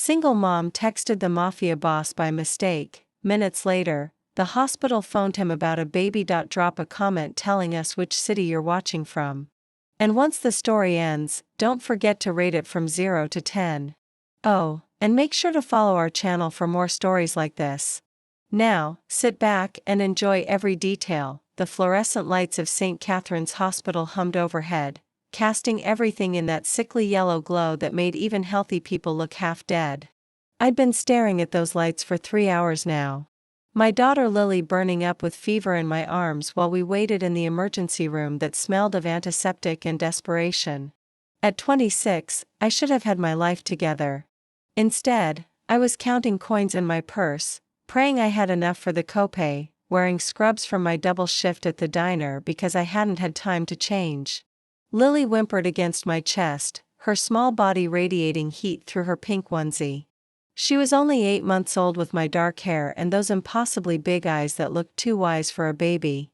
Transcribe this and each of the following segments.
Single mom texted the Mafia boss by mistake. Minutes later, the hospital phoned him about a baby. Drop a comment telling us which city you're watching from. And once the story ends, don't forget to rate it from 0 to 10. Oh, and make sure to follow our channel for more stories like this. Now, sit back and enjoy every detail. The fluorescent lights of St. Catherine's Hospital hummed overhead, casting everything in that sickly yellow glow that made even healthy people look half dead. I'd been staring at those lights for 3 hours now. My daughter Lily burning up with fever in my arms while we waited in the emergency room that smelled of antiseptic and desperation. At 26, I should have had my life together. Instead, I was counting coins in my purse, praying I had enough for the copay, wearing scrubs from my double shift at the diner because I hadn't had time to change. Lily whimpered against my chest, her small body radiating heat through her pink onesie. She was only 8 months old with my dark hair and those impossibly big eyes that looked too wise for a baby.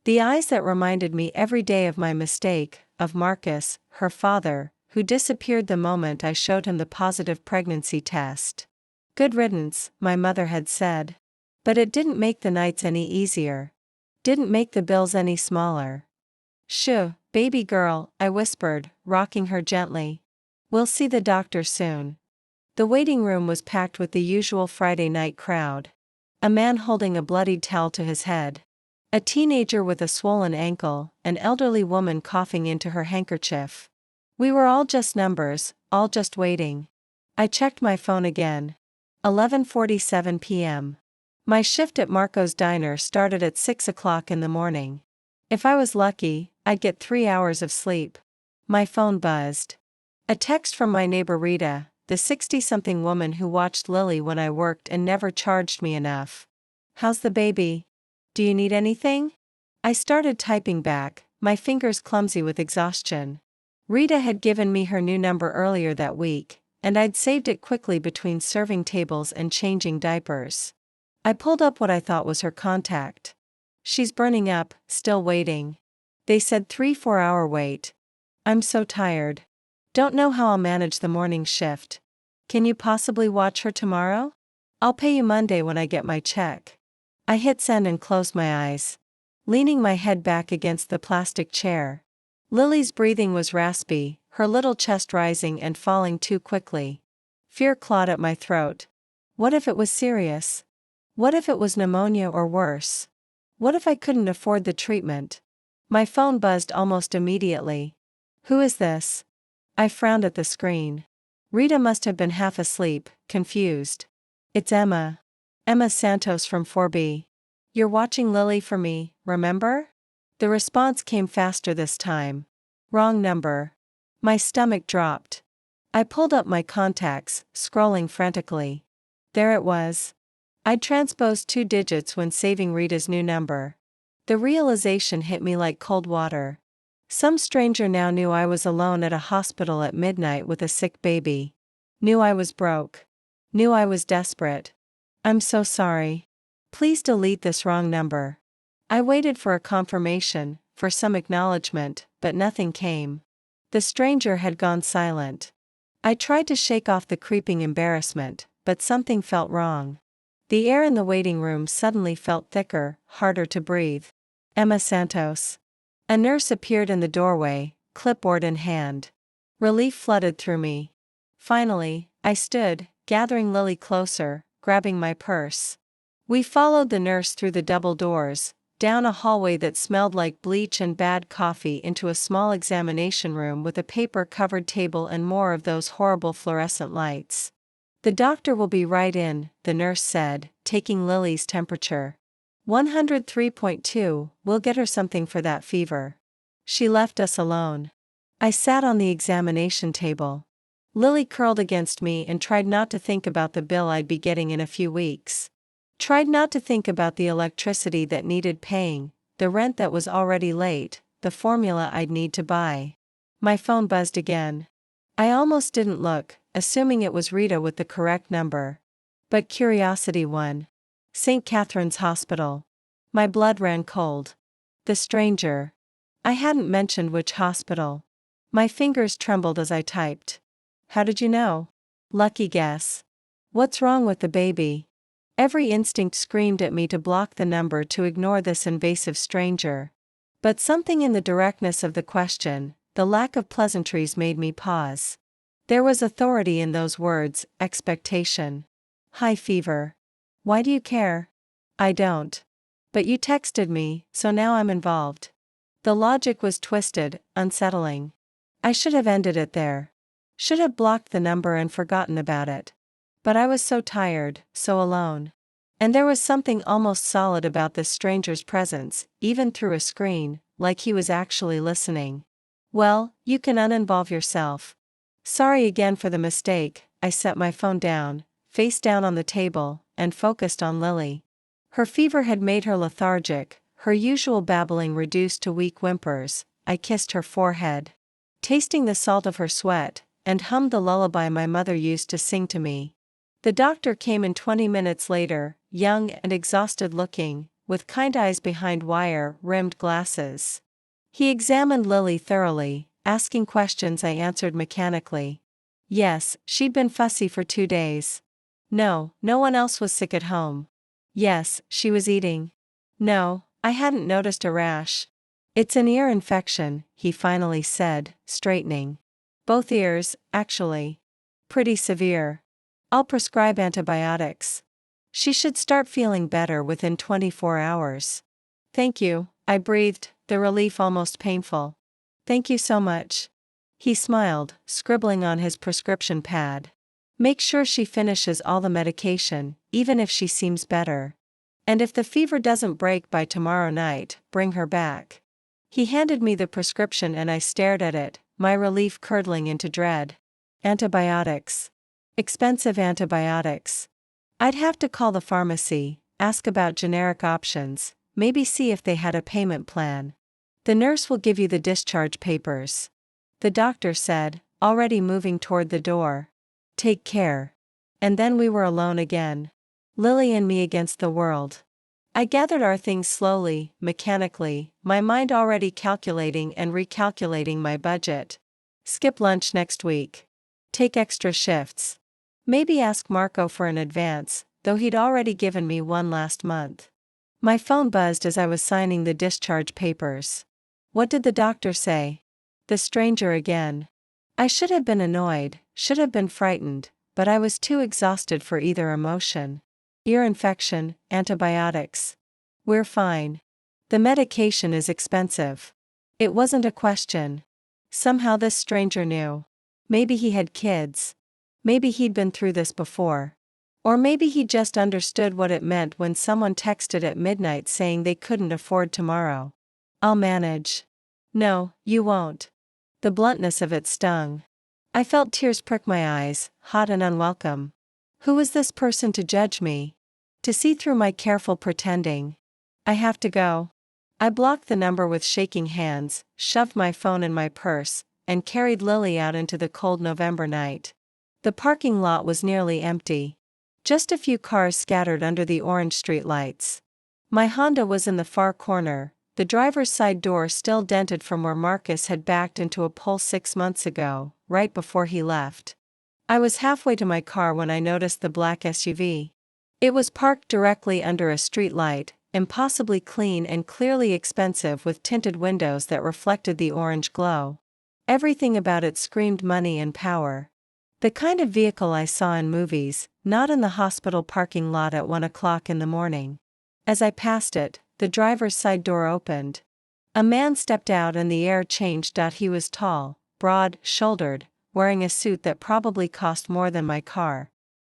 The eyes that reminded me every day of my mistake, of Marcus, her father, who disappeared the moment I showed him the positive pregnancy test. Good riddance, my mother had said. But it didn't make the nights any easier. Didn't make the bills any smaller. Shoo, baby girl, I whispered, rocking her gently. We'll see the doctor soon. The waiting room was packed with the usual Friday night crowd. A man holding a bloodied towel to his head. A teenager with a swollen ankle, an elderly woman coughing into her handkerchief. We were all just numbers, all just waiting. I checked my phone again. 11:47 p.m. My shift at Marco's Diner started at 6 o'clock in the morning. If I was lucky, I'd get 3 hours of sleep. My phone buzzed. A text from my neighbor Rita, the 60-something woman who watched Lily when I worked and never charged me enough. How's the baby? Do you need anything? I started typing back, my fingers clumsy with exhaustion. Rita had given me her new number earlier that week, and I'd saved it quickly between serving tables and changing diapers. I pulled up what I thought was her contact. She's burning up, still waiting. They said 3-4 hour wait. I'm so tired. Don't know how I'll manage the morning shift. Can you possibly watch her tomorrow? I'll pay you Monday when I get my check. I hit send and closed my eyes. Leaning my head back against the plastic chair. Lily's breathing was raspy, her little chest rising and falling too quickly. Fear clawed at my throat. What if it was serious? What if it was pneumonia or worse? What if I couldn't afford the treatment? My phone buzzed almost immediately. Who is this? I frowned at the screen. Rita must have been half asleep, confused. It's Emma. Emma Santos from 4B. You're watching Lily for me, remember? The response came faster this time. Wrong number. My stomach dropped. I pulled up my contacts, scrolling frantically. There it was. I'd transposed 2 digits when saving Rita's new number. The realization hit me like cold water. Some stranger now knew I was alone at a hospital at midnight with a sick baby. Knew I was broke. Knew I was desperate. I'm so sorry. Please delete this wrong number. I waited for a confirmation, for some acknowledgement, but nothing came. The stranger had gone silent. I tried to shake off the creeping embarrassment, but something felt wrong. The air in the waiting room suddenly felt thicker, harder to breathe. Emma Santos. A nurse appeared in the doorway, clipboard in hand. Relief flooded through me. Finally, I stood, gathering Lily closer, grabbing my purse. We followed the nurse through the double doors, down a hallway that smelled like bleach and bad coffee into a small examination room with a paper-covered table and more of those horrible fluorescent lights. The doctor will be right in, the nurse said, taking Lily's temperature. 103.2, we'll get her something for that fever. She left us alone. I sat on the examination table. Lily curled against me and tried not to think about the bill I'd be getting in a few weeks. Tried not to think about the electricity that needed paying, the rent that was already late, the formula I'd need to buy. My phone buzzed again. I almost didn't look, assuming it was Rita with the correct number. But curiosity won. St. Catherine's Hospital. My blood ran cold. The stranger. I hadn't mentioned which hospital. My fingers trembled as I typed. How did you know? Lucky guess. What's wrong with the baby? Every instinct screamed at me to block the number to ignore this invasive stranger. But something in the directness of the question, the lack of pleasantries made me pause. There was authority in those words, expectation. High fever. Why do you care? I don't. But you texted me, so now I'm involved. The logic was twisted, unsettling. I should have ended it there. Should have blocked the number and forgotten about it. But I was so tired, so alone. And there was something almost solid about this stranger's presence, even through a screen, like he was actually listening. Well, you can uninvolve yourself. Sorry again for the mistake. I set my phone down, face down on the table, and focused on Lily. Her fever had made her lethargic, her usual babbling reduced to weak whimpers. I kissed her forehead, tasting the salt of her sweat, and hummed the lullaby my mother used to sing to me. The doctor came in 20 minutes later, young and exhausted looking, with kind eyes behind wire-rimmed glasses. He examined Lily thoroughly, asking questions I answered mechanically. Yes, she'd been fussy for 2 days. No, no one else was sick at home. Yes, she was eating. No, I hadn't noticed a rash. It's an ear infection, he finally said, straightening. Both ears, actually. Pretty severe. I'll prescribe antibiotics. She should start feeling better within 24 hours. Thank you, I breathed, the relief almost painful. Thank you so much. He smiled, scribbling on his prescription pad. Make sure she finishes all the medication, even if she seems better. And if the fever doesn't break by tomorrow night, bring her back. He handed me the prescription and I stared at it, my relief curdling into dread. Antibiotics. Expensive antibiotics. I'd have to call the pharmacy, ask about generic options, maybe see if they had a payment plan. The nurse will give you the discharge papers. The doctor said, already moving toward the door. Take care. And then we were alone again. Lily and me against the world. I gathered our things slowly, mechanically, my mind already calculating and recalculating my budget. Skip lunch next week. Take extra shifts. Maybe ask Marco for an advance, though he'd already given me one last month. My phone buzzed as I was signing the discharge papers. What did the doctor say? The stranger again. I should have been annoyed, should have been frightened, but I was too exhausted for either emotion. Ear infection, antibiotics. We're fine. The medication is expensive. It wasn't a question. Somehow this stranger knew. Maybe he had kids. Maybe he'd been through this before. Or maybe he just understood what it meant when someone texted at midnight saying they couldn't afford tomorrow. I'll manage. No, you won't. The bluntness of it stung. I felt tears prick my eyes, hot and unwelcome. Who was this person to judge me? To see through my careful pretending? I have to go. I blocked the number with shaking hands, shoved my phone in my purse, and carried Lily out into the cold November night. The parking lot was nearly empty. Just a few cars scattered under the orange street lights. My Honda was in the far corner, the driver's side door still dented from where Marcus had backed into a pole 6 months ago, right before he left. I was halfway to my car when I noticed the black SUV. It was parked directly under a street light, impossibly clean and clearly expensive with tinted windows that reflected the orange glow. Everything about it screamed money and power. The kind of vehicle I saw in movies, not in the hospital parking lot at 1 o'clock in the morning. As I passed it, the driver's side door opened. A man stepped out and the air changed. He was tall, broad-shouldered, wearing a suit that probably cost more than my car.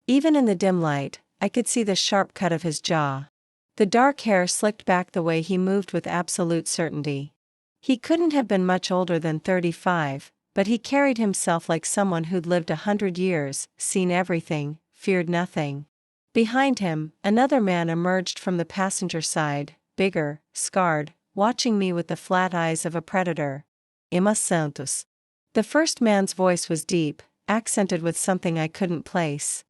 Even in the dim light, I could see the sharp cut of his jaw. The dark hair slicked back the way he moved with absolute certainty. He couldn't have been much older than 35, but he carried himself like someone who'd lived 100 years, seen everything, feared nothing. Behind him, another man emerged from the passenger side, bigger, scarred, watching me with the flat eyes of a predator. Emma Santos. The first man's voice was deep, accented with something I couldn't place.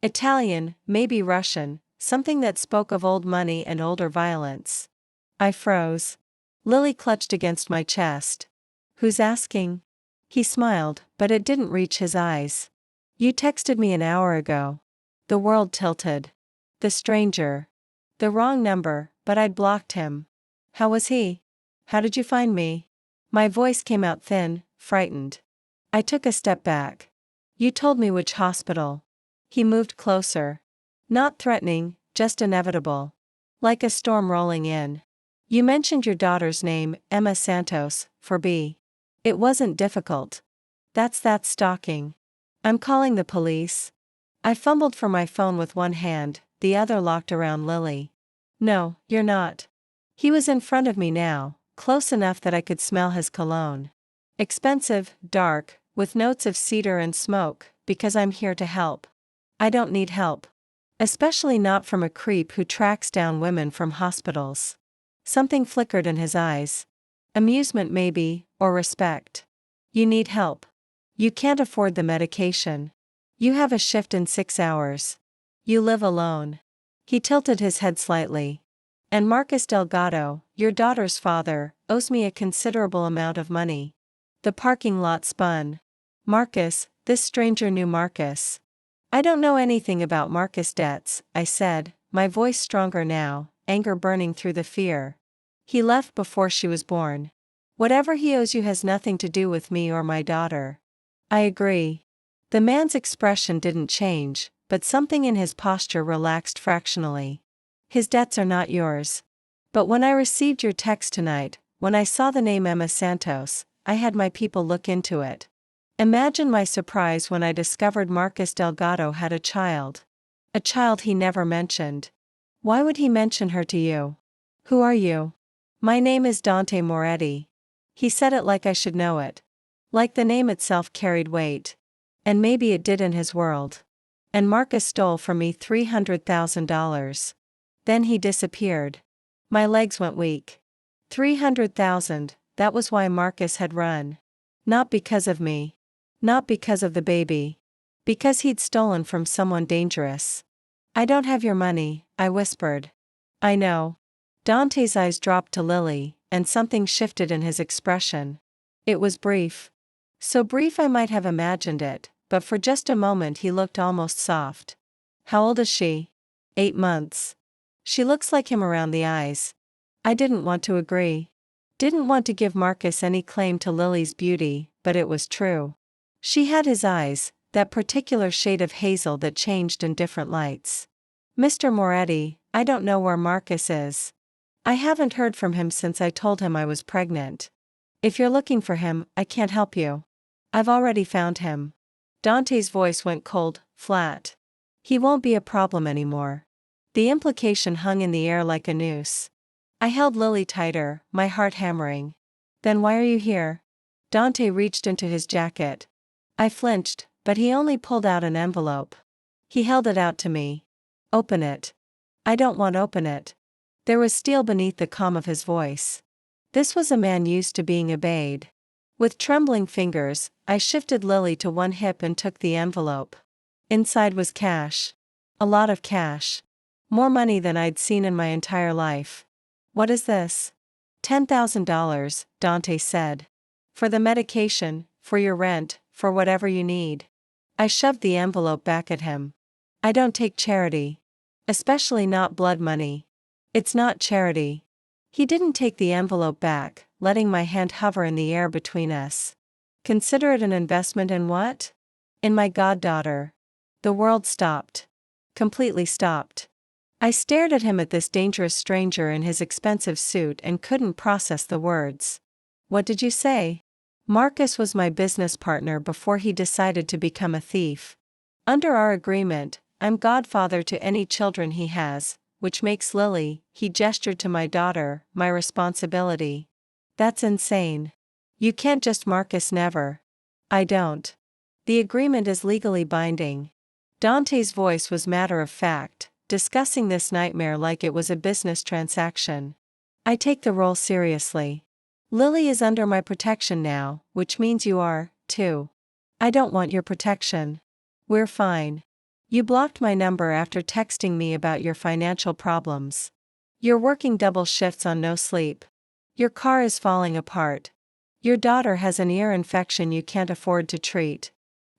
Italian, maybe Russian, something that spoke of old money and older violence. I froze. Lily clutched against my chest. Who's asking? He smiled, but it didn't reach his eyes. You texted me an hour ago. The world tilted. The stranger. The wrong number, but I'd blocked him. How was he? How did you find me? My voice came out thin, frightened. I took a step back. You told me which hospital. He moved closer. Not threatening, just inevitable. Like a storm rolling in. You mentioned your daughter's name, Emma Santos, for B. It wasn't difficult. That's stalking. I'm calling the police. I fumbled for my phone with one hand, the other locked around Lily. No, you're not. He was in front of me now, close enough that I could smell his cologne. Expensive, dark, with notes of cedar and smoke, because I'm here to help. I don't need help. Especially not from a creep who tracks down women from hospitals. Something flickered in his eyes. Amusement maybe, or respect. You need help. You can't afford the medication. You have a shift in 6 hours. You live alone. He tilted his head slightly. And Marcus Delgado, your daughter's father, owes me a considerable amount of money. The parking lot spun. Marcus, this stranger knew Marcus. I don't know anything about Marcus' debts, I said, my voice stronger now, anger burning through the fear. He left before she was born. Whatever he owes you has nothing to do with me or my daughter. I agree. The man's expression didn't change, but something in his posture relaxed fractionally. His debts are not yours. But when I received your text tonight, when I saw the name Emma Santos, I had my people look into it. Imagine my surprise when I discovered Marcus Delgado had a child. A child he never mentioned. Why would he mention her to you? Who are you? My name is Dante Moretti. He said it like I should know it. Like the name itself carried weight. And maybe it did in his world. And Marcus stole from me $300,000. Then he disappeared. My legs went weak. 300,000, that was why Marcus had run. Not because of me. Not because of the baby. Because he'd stolen from someone dangerous. I don't have your money, I whispered. I know. Dante's eyes dropped to Lily, and something shifted in his expression. It was brief. So brief I might have imagined it, but for just a moment he looked almost soft. How old is she? 8 months. She looks like him around the eyes. I didn't want to agree. Didn't want to give Marcus any claim to Lily's beauty, but it was true. She had his eyes, that particular shade of hazel that changed in different lights. Mr. Moretti, I don't know where Marcus is. I haven't heard from him since I told him I was pregnant. If you're looking for him, I can't help you. I've already found him. Dante's voice went cold, flat. He won't be a problem anymore. The implication hung in the air like a noose. I held Lily tighter, my heart hammering. Then why are you here? Dante reached into his jacket. I flinched, but he only pulled out an envelope. He held it out to me. Open it. I don't want to open it. There was steel beneath the calm of his voice. This was a man used to being obeyed. With trembling fingers, I shifted Lily to one hip and took the envelope. Inside was cash. A lot of cash. More money than I'd seen in my entire life. What is this? $10,000, Dante said. For the medication, for your rent, for whatever you need. I shoved the envelope back at him. I don't take charity. Especially not blood money. It's not charity. He didn't take the envelope back, letting my hand hover in the air between us. Consider it an investment in what? In my goddaughter. The world stopped. Completely stopped. I stared at this dangerous stranger in his expensive suit and couldn't process the words. What did you say? Marcus was my business partner before he decided to become a thief. Under our agreement, I'm godfather to any children he has, which makes Lily, he gestured to my daughter, my responsibility. That's insane. You can't just Marcus never. I don't. The agreement is legally binding. Dante's voice was matter of fact, discussing this nightmare like it was a business transaction. I take the role seriously. Lily is under my protection now, which means you are, too. I don't want your protection. We're fine. You blocked my number after texting me about your financial problems. You're working double shifts on no sleep. Your car is falling apart. Your daughter has an ear infection you can't afford to treat.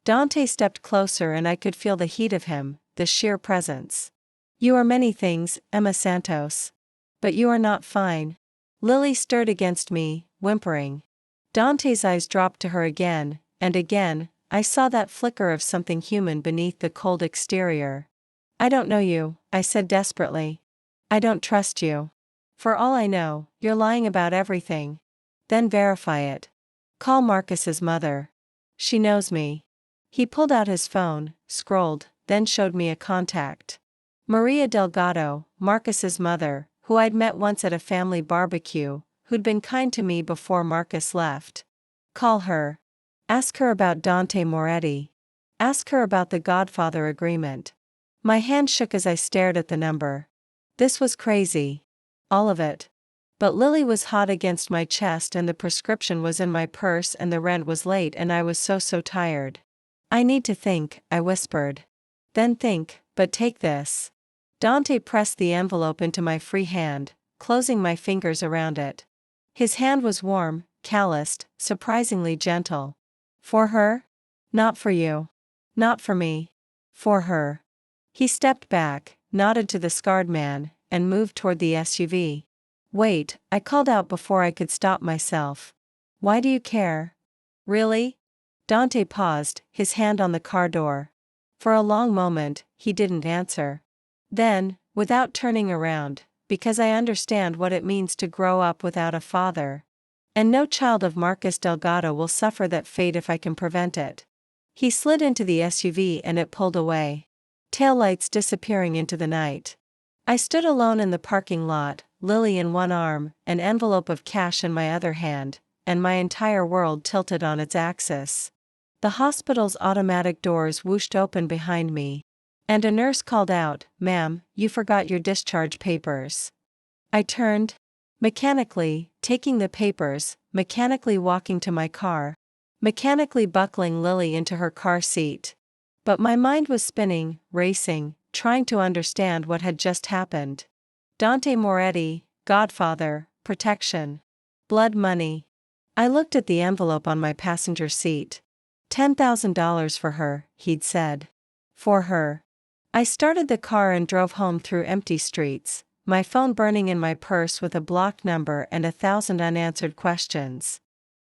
Dante stepped closer and I could feel the heat of him, the sheer presence. You are many things, Emma Santos. But you are not fine. Lily stirred against me, whimpering. Dante's eyes dropped to her again, and again, I saw that flicker of something human beneath the cold exterior. I don't know you, I said desperately. I don't trust you. For all I know, you're lying about everything. Then verify it. Call Marcus's mother. She knows me. He pulled out his phone, scrolled, then showed me a contact. Maria Delgado, Marcus's mother, who I'd met once at a family barbecue, who'd been kind to me before Marcus left. Call her. Ask her about Dante Moretti. Ask her about the Godfather agreement. My hand shook as I stared at the number. This was crazy. All of it. But Lily was hot against my chest and the prescription was in my purse and the rent was late and I was so tired. I need to think, I whispered. Then think, but take this. Dante pressed the envelope into my free hand, closing my fingers around it. His hand was warm, calloused, surprisingly gentle. For her? Not for you. Not for me. For her. He stepped back, nodded to the scarred man, and moved toward the SUV. Wait, I called out before I could stop myself. Why do you care? Really? Dante paused, his hand on the car door. For a long moment, he didn't answer. Then, without turning around, because I understand what it means to grow up without a father. And no child of Marcus Delgado will suffer that fate if I can prevent it. He slid into the SUV and it pulled away. Taillights disappearing into the night. I stood alone in the parking lot, Lily in one arm, an envelope of cash in my other hand, and my entire world tilted on its axis. The hospital's automatic doors whooshed open behind me. And a nurse called out, "Ma'am, you forgot your discharge papers." I turned. Mechanically, taking the papers, mechanically walking to my car. Mechanically buckling Lily into her car seat. But my mind was spinning, racing, trying to understand what had just happened. Dante Moretti, Godfather, protection. Blood money. I looked at the envelope on my passenger seat. $10,000 for her, he'd said. For her. I started the car and drove home through empty streets, my phone burning in my purse with a blocked number and 1,000 unanswered questions.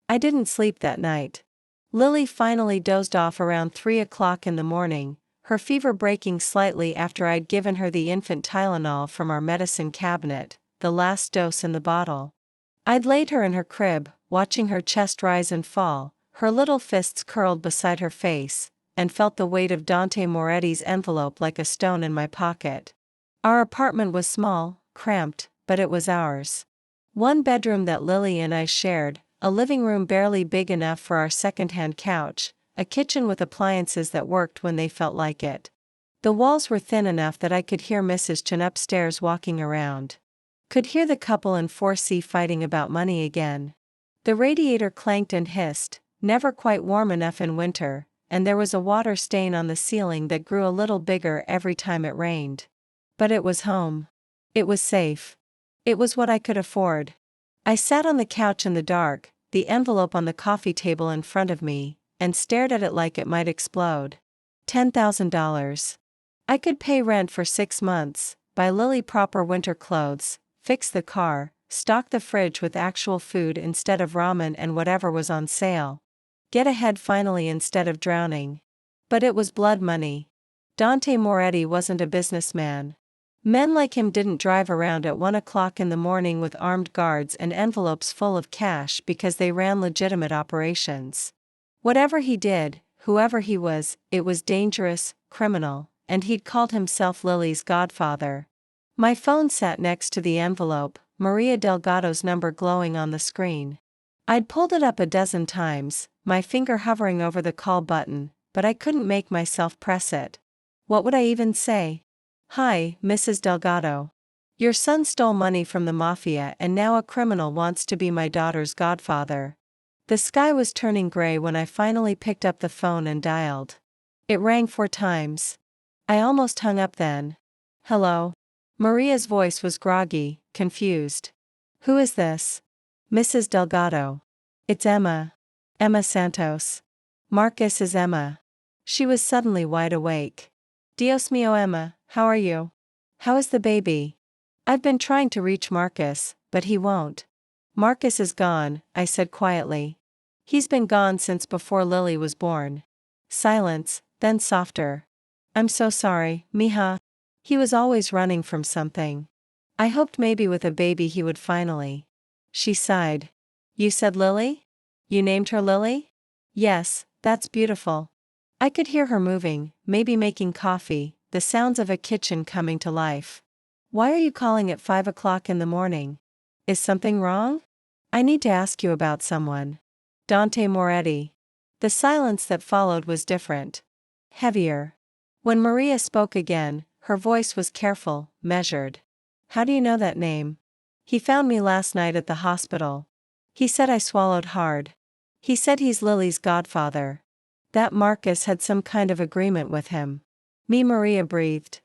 I didn't sleep that night. Lily finally dozed off around 3 o'clock in the morning, her fever breaking slightly after I'd given her the infant Tylenol from our medicine cabinet, the last dose in the bottle. I'd laid her in her crib, watching her chest rise and fall, her little fists curled beside her face, and felt the weight of Dante Moretti's envelope like a stone in my pocket. Our apartment was small, cramped, but it was ours. One bedroom that Lily and I shared, a living room barely big enough for our second-hand couch, a kitchen with appliances that worked when they felt like it. The walls were thin enough that I could hear Mrs. Chen upstairs walking around. Could hear the couple in 4C fighting about money again. The radiator clanked and hissed, never quite warm enough in winter, and there was a water stain on the ceiling that grew a little bigger every time it rained. But it was home. It was safe. It was what I could afford. I sat on the couch in the dark, the envelope on the coffee table in front of me, and stared at it like it might explode. $10,000. I could pay rent for 6 months, buy Lily proper winter clothes, fix the car, stock the fridge with actual food instead of ramen and whatever was on sale. Get ahead finally instead of drowning. But it was blood money. Dante Moretti wasn't a businessman. Men like him didn't drive around at 1 o'clock in the morning with armed guards and envelopes full of cash because they ran legitimate operations. Whatever he did, whoever he was, it was dangerous, criminal, and he'd called himself Lily's godfather. My phone sat next to the envelope, Maria Delgado's number glowing on the screen. I'd pulled it up a dozen times, my finger hovering over the call button, but I couldn't make myself press it. What would I even say? "Hi, Mrs. Delgado. Your son stole money from the Mafia and now a criminal wants to be my daughter's godfather." The sky was turning gray when I finally picked up the phone and dialed. It rang 4 times. I almost hung up then. "Hello?" Maria's voice was groggy, confused. "Who is this?" "Mrs. Delgado. It's Emma. Emma Santos. Marcus is Emma." She was suddenly wide awake. Dios mío, Emma, how are you? How is the baby? I've been trying to reach Marcus, but he won't. Marcus is gone, I said quietly. He's been gone since before Lily was born. Silence, then softer. I'm so sorry, mija. He was always running from something. I hoped maybe with a baby he would finally. She sighed. You said Lily? You named her Lily? Yes, that's beautiful. I could hear her moving, maybe making coffee, the sounds of a kitchen coming to life. Why are you calling at 5 o'clock in the morning? Is something wrong? I need to ask you about someone. Dante Moretti. The silence that followed was different. Heavier. When Maria spoke again, her voice was careful, measured. How do you know that name? He found me last night at the hospital. He said I swallowed hard. He said he's Lily's godfather. That Marcus had some kind of agreement with him. Maria breathed.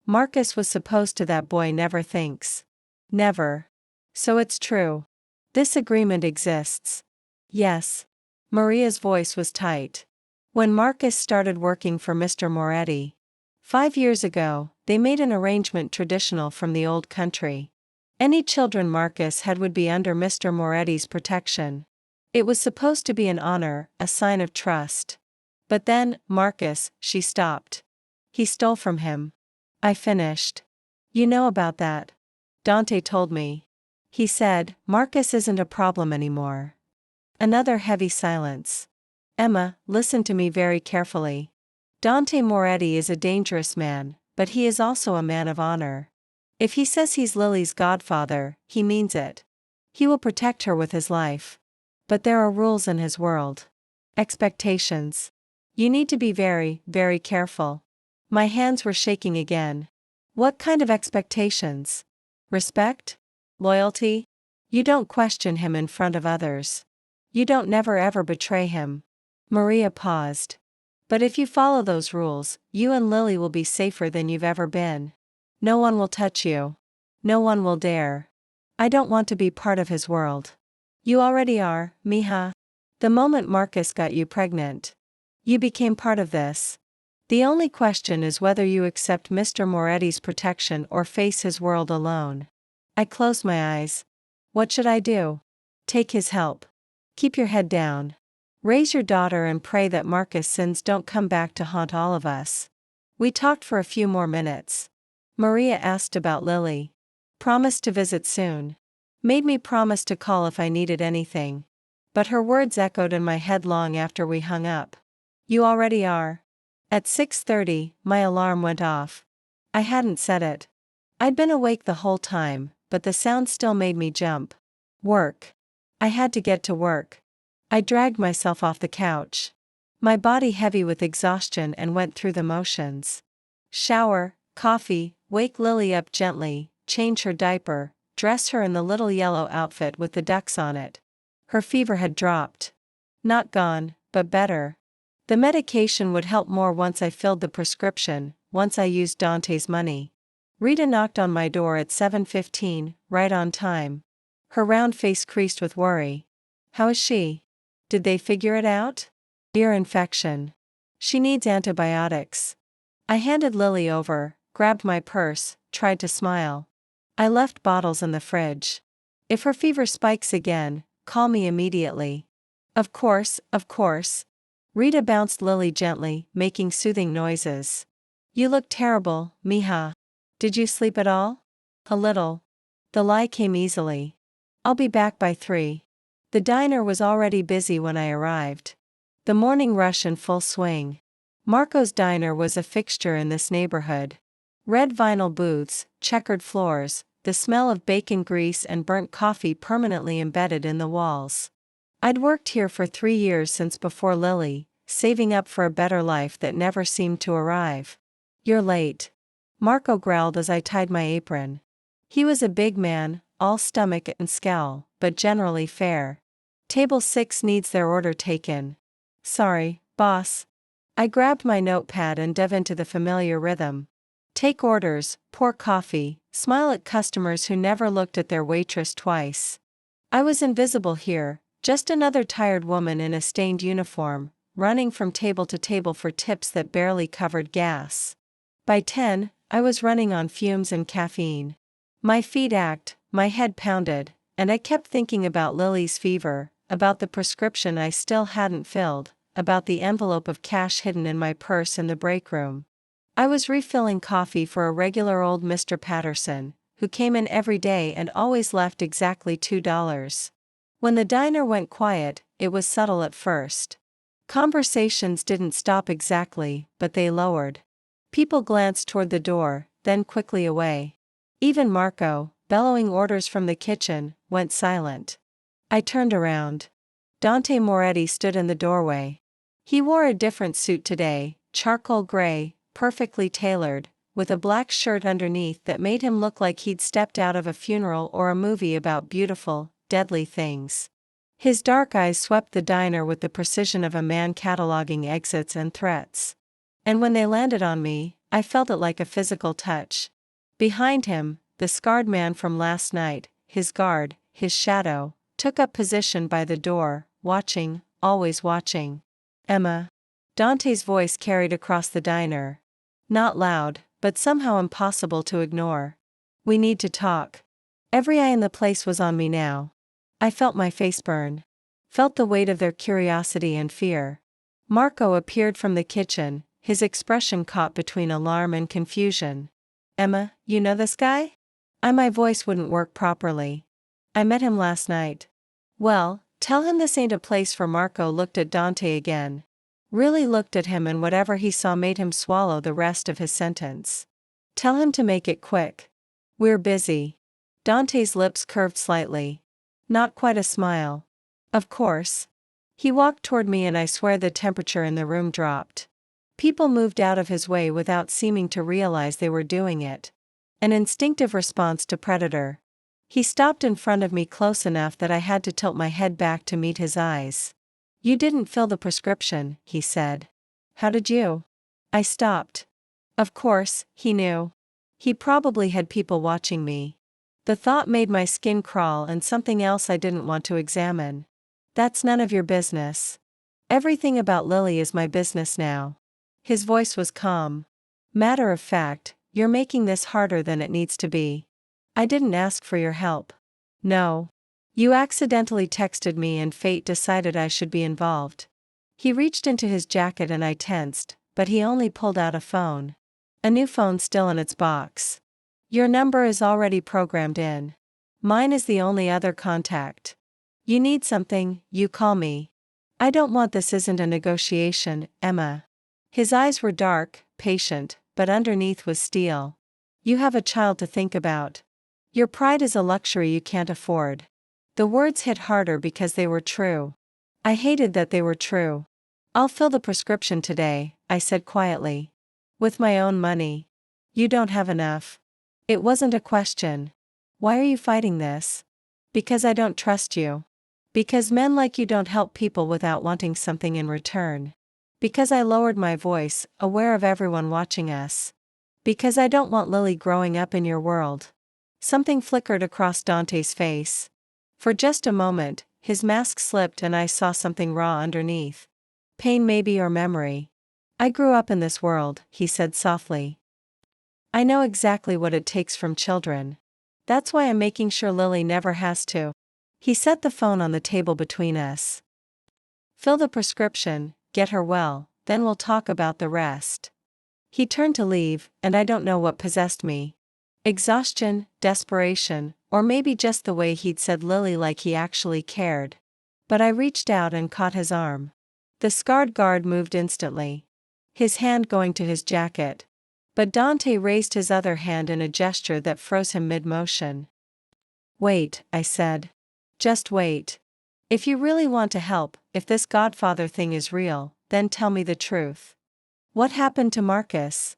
Marcus was supposed to that boy never thinks. Never. So it's true. This agreement exists. Yes. Maria's voice was tight. When Marcus started working for Mr. Moretti 5 years ago, they made an arrangement traditional from the old country. Any children Marcus had would be under Mr. Moretti's protection. It was supposed to be an honor, a sign of trust. But then, Marcus, she stopped. He stole from him. I finished. You know about that. Dante told me. He said, Marcus isn't a problem anymore. Another heavy silence. Emma, listen to me very carefully. Dante Moretti is a dangerous man, but he is also a man of honor. If he says he's Lily's godfather, he means it. He will protect her with his life. But there are rules in his world. Expectations. You need to be very, very careful. My hands were shaking again. What kind of expectations? Respect? Loyalty? You don't question him in front of others. You don't never ever betray him. Maria paused. But if you follow those rules, you and Lily will be safer than you've ever been. No one will touch you. No one will dare. I don't want to be part of his world. You already are, mija. The moment Marcus got you pregnant. You became part of this. The only question is whether you accept Mr. Moretti's protection or face his world alone. I closed my eyes. What should I do? Take his help. Keep your head down. Raise your daughter and pray that Marcus' sins don't come back to haunt all of us. We talked for a few more minutes. Maria asked about Lily. Promised to visit soon. Made me promise to call if I needed anything. But her words echoed in my head long after we hung up. You already are. At 6:30, my alarm went off. I hadn't set it. I'd been awake the whole time, but the sound still made me jump. Work. I had to get to work. I dragged myself off the couch. My body heavy with exhaustion and went through the motions. Shower, coffee, wake Lily up gently, change her diaper, dress her in the little yellow outfit with the ducks on it. Her fever had dropped. Not gone, but better. The medication would help more once I filled the prescription, once I used Dante's money. Rita knocked on my door at 7:15, right on time. Her round face creased with worry. How is she? Did they figure it out? Ear infection. She needs antibiotics. I handed Lily over, grabbed my purse, tried to smile. I left bottles in the fridge. If her fever spikes again, call me immediately. Of course, of course. Rita bounced Lily gently, making soothing noises. You look terrible, mija. Did you sleep at all? A little. The lie came easily. I'll be back by 3. The diner was already busy when I arrived. The morning rush in full swing. Marco's Diner was a fixture in this neighborhood. Red vinyl booths, checkered floors, the smell of bacon grease and burnt coffee permanently embedded in the walls. I'd worked here for 3 years since before Lily, saving up for a better life that never seemed to arrive. You're late. Marco growled as I tied my apron. He was a big man, all stomach and scowl, but generally fair. Table 6 needs their order taken. Sorry, boss. I grabbed my notepad and dove into the familiar rhythm. Take orders, pour coffee, smile at customers who never looked at their waitress twice. I was invisible here, just another tired woman in a stained uniform, running from table to table for tips that barely covered gas. By 10, I was running on fumes and caffeine. My feet ached, my head pounded, and I kept thinking about Lily's fever, about the prescription I still hadn't filled, about the envelope of cash hidden in my purse in the break room. I was refilling coffee for a regular old Mr. Patterson, who came in every day and always left exactly $2. When the diner went quiet, it was subtle at first. Conversations didn't stop exactly, but they lowered. People glanced toward the door, then quickly away. Even Marco, bellowing orders from the kitchen, went silent. I turned around. Dante Moretti stood in the doorway. He wore a different suit today, charcoal gray, perfectly tailored, with a black shirt underneath that made him look like he'd stepped out of a funeral or a movie about beautiful, deadly things. His dark eyes swept the diner with the precision of a man cataloging exits and threats. And when they landed on me, I felt it like a physical touch. Behind him, the scarred man from last night, his guard, his shadow, took up position by the door, watching, always watching. Emma. Dante's voice carried across the diner. Not loud, but somehow impossible to ignore. We need to talk. Every eye in the place was on me now. I felt my face burn. Felt the weight of their curiosity and fear. Marco appeared from the kitchen, his expression caught between alarm and confusion. Emma, you know this guy? My voice wouldn't work properly. I met him last night. Well, tell him this ain't a place for. Marco looked at Dante again. Really looked at him, and whatever he saw made him swallow the rest of his sentence. Tell him to make it quick. We're busy. Dante's lips curved slightly. Not quite a smile. Of course. He walked toward me, and I swear the temperature in the room dropped. People moved out of his way without seeming to realize they were doing it. An instinctive response to predator. He stopped in front of me close enough that I had to tilt my head back to meet his eyes. You didn't fill the prescription, he said. How did you? I stopped. Of course, he knew. He probably had people watching me. The thought made my skin crawl, and something else I didn't want to examine. That's none of your business. Everything about Lily is my business now. His voice was calm. Matter of fact, you're making this harder than it needs to be. I didn't ask for your help. No. You accidentally texted me and fate decided I should be involved. He reached into his jacket and I tensed, but he only pulled out a phone. A new phone still in its box. Your number is already programmed in. Mine is the only other contact. You need something, you call me. I don't want this. Isn't a negotiation, Emma. His eyes were dark, patient, but underneath was steel. You have a child to think about. Your pride is a luxury you can't afford. The words hit harder because they were true. I hated that they were true. I'll fill the prescription today, I said quietly. With my own money. You don't have enough. It wasn't a question. Why are you fighting this? Because I don't trust you. Because men like you don't help people without wanting something in return. Because I lowered my voice, aware of everyone watching us. Because I don't want Lily growing up in your world. Something flickered across Dante's face. For just a moment, his mask slipped and I saw something raw underneath. Pain maybe, or memory. I grew up in this world, he said softly. I know exactly what it takes from children. That's why I'm making sure Lily never has to. He set the phone on the table between us. Fill the prescription, get her well, then we'll talk about the rest. He turned to leave, and I don't know what possessed me. Exhaustion, desperation, or maybe just the way he'd said Lily like he actually cared. But I reached out and caught his arm. The scarred guard moved instantly. His hand going to his jacket. But Dante raised his other hand in a gesture that froze him mid-motion. Wait, I said. Just wait. If you really want to help, if this Godfather thing is real, then tell me the truth. What happened to Marcus?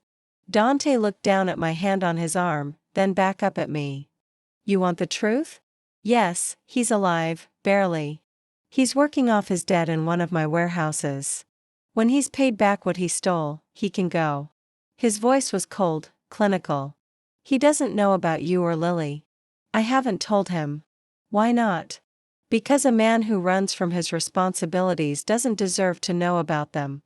Dante looked down at my hand on his arm, then back up at me. You want the truth? Yes, he's alive, barely. He's working off his debt in one of my warehouses. When he's paid back what he stole, he can go. His voice was cold, clinical. He doesn't know about you or Lily. I haven't told him. Why not? Because a man who runs from his responsibilities doesn't deserve to know about them.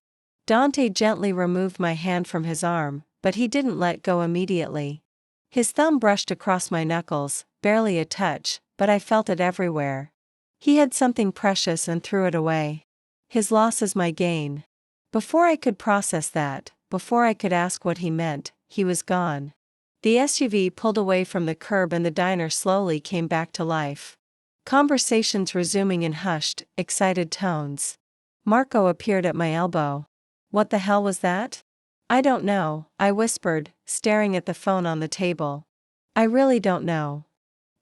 Dante gently removed my hand from his arm, but he didn't let go immediately. His thumb brushed across my knuckles, barely a touch, but I felt it everywhere. He had something precious and threw it away. His loss is my gain. Before I could process that, before I could ask what he meant, he was gone. The SUV pulled away from the curb and the diner slowly came back to life. Conversations resuming in hushed, excited tones. Marco appeared at my elbow. "What the hell was that?" "I don't know," I whispered, staring at the phone on the table. "I really don't know."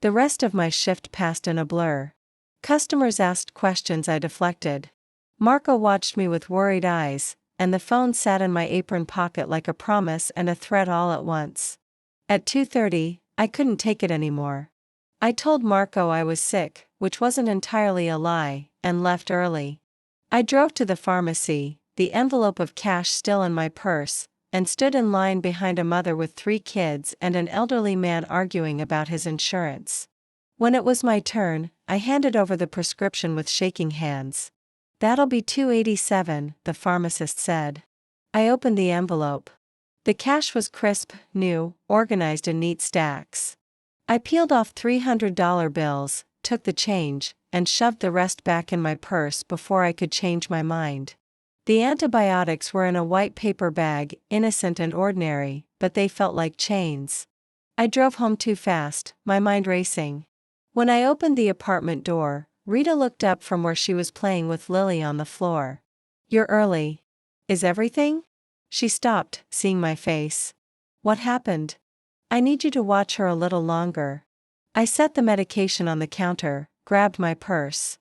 The rest of my shift passed in a blur. Customers asked questions I deflected. Marco watched me with worried eyes, and the phone sat in my apron pocket like a promise and a threat all at once. At 2:30, I couldn't take it anymore. I told Marco I was sick, which wasn't entirely a lie, and left early. I drove to the pharmacy, the envelope of cash still in my purse, and stood in line behind a mother with 3 kids and an elderly man arguing about his insurance. When it was my turn, I handed over the prescription with shaking hands. "That'll be $287, the pharmacist said. I opened the envelope. The cash was crisp, new, organized in neat stacks. I peeled off $300 bills, took the change, and shoved the rest back in my purse before I could change my mind. The antibiotics were in a white paper bag, innocent and ordinary, but they felt like chains. I drove home too fast, my mind racing. When I opened the apartment door, Rita looked up from where she was playing with Lily on the floor. "You're early. Is everything?" She stopped, seeing my face. "What happened?" "I need you to watch her a little longer." I set the medication on the counter, grabbed my purse.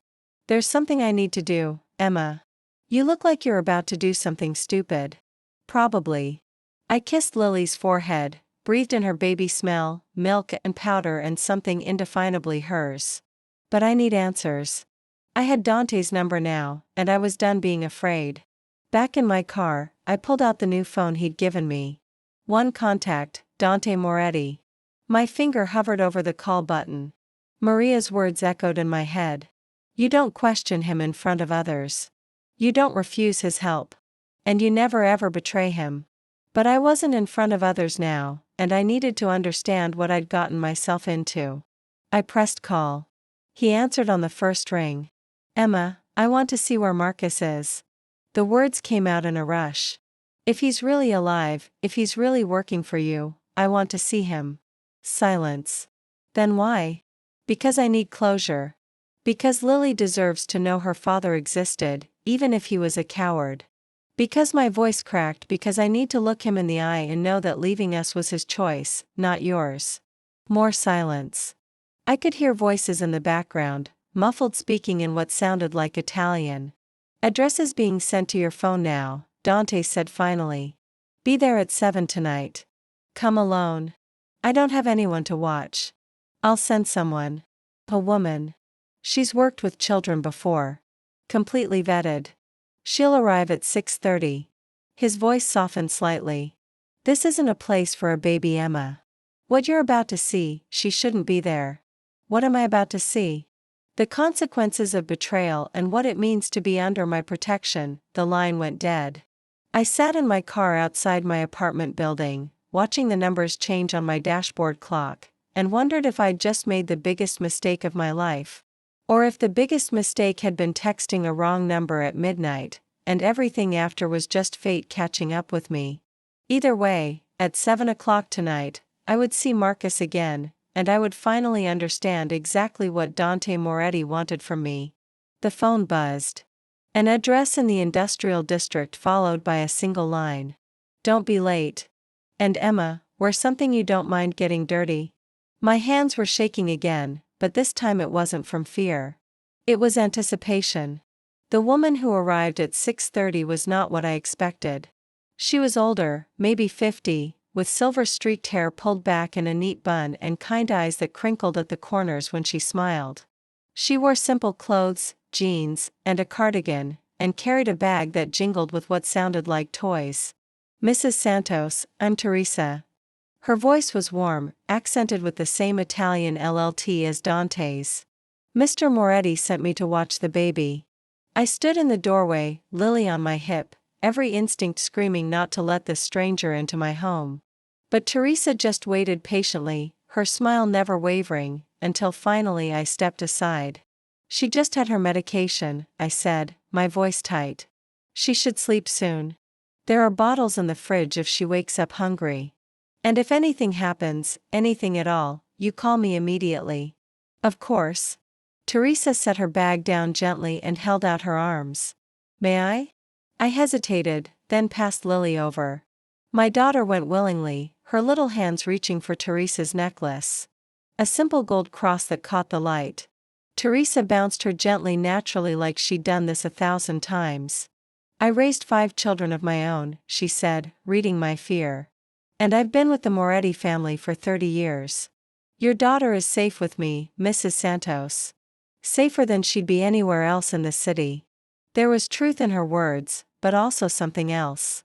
"There's something I need to do, Emma." "You look like you're about to do something stupid." "Probably." I kissed Lily's forehead, breathed in her baby smell, milk and powder and something indefinably hers. "But I need answers." I had Dante's number now, and I was done being afraid. Back in my car, I pulled out the new phone he'd given me. One contact, Dante Moretti. My finger hovered over the call button. Maria's words echoed in my head. "You don't question him in front of others. You don't refuse his help. And you never ever betray him." But I wasn't in front of others now, and I needed to understand what I'd gotten myself into. I pressed call. He answered on the first ring. "Emma, I want to see where Marcus is." The words came out in a rush. "If he's really alive, if he's really working for you, I want to see him." Silence. "Then why?" "Because I need closure. Because Lily deserves to know her father existed, even if he was a coward. Because," my voice cracked, "because I need to look him in the eye and know that leaving us was his choice, not yours." More silence. I could hear voices in the background, muffled, speaking in what sounded like Italian. "Address is being sent to your phone now," Dante said finally. "Be there at 7 tonight. Come alone." "I don't have anyone to watch." "I'll send someone." "A woman. She's worked with children before. Completely vetted. She'll arrive at 6:30. His voice softened slightly. "This isn't a place for a baby, Emma. What you're about to see, she shouldn't be there." "What am I about to see?" "The consequences of betrayal and what it means to be under my protection." The line went dead. I sat in my car outside my apartment building, watching the numbers change on my dashboard clock, and wondered if I'd just made the biggest mistake of my life. Or if the biggest mistake had been texting a wrong number at midnight, and everything after was just fate catching up with me. Either way, at 7 o'clock tonight, I would see Marcus again, and I would finally understand exactly what Dante Moretti wanted from me. The phone buzzed. An address in the industrial district followed by a single line. "Don't be late. And Emma, wear something you don't mind getting dirty." My hands were shaking again, but this time it wasn't from fear. It was anticipation. The woman who arrived at 6:30 was not what I expected. She was older, maybe 50, with silver-streaked hair pulled back in a neat bun and kind eyes that crinkled at the corners when she smiled. She wore simple clothes, jeans, and a cardigan, and carried a bag that jingled with what sounded like toys. "Mrs. Santos, I'm Teresa." Her voice was warm, accented with the same Italian LLT as Dante's. "Mr. Moretti sent me to watch the baby." I stood in the doorway, Lily on my hip, every instinct screaming not to let this stranger into my home. But Teresa just waited patiently, her smile never wavering, until finally I stepped aside. She just had her medication, I said, my voice tight. She should sleep soon. There are bottles in the fridge if she wakes up hungry. And if anything happens, anything at all, you call me immediately. Of course. Teresa set her bag down gently and held out her arms. May I? I hesitated, then passed Lily over. My daughter went willingly, her little hands reaching for Teresa's necklace. A simple gold cross that caught the light. Teresa bounced her gently naturally like she'd done this 1,000 times. I raised 5 children of my own, she said, reading my fear. And I've been with the Moretti family for 30 years. Your daughter is safe with me, Mrs. Santos. Safer than she'd be anywhere else in the city. There was truth in her words, but also something else.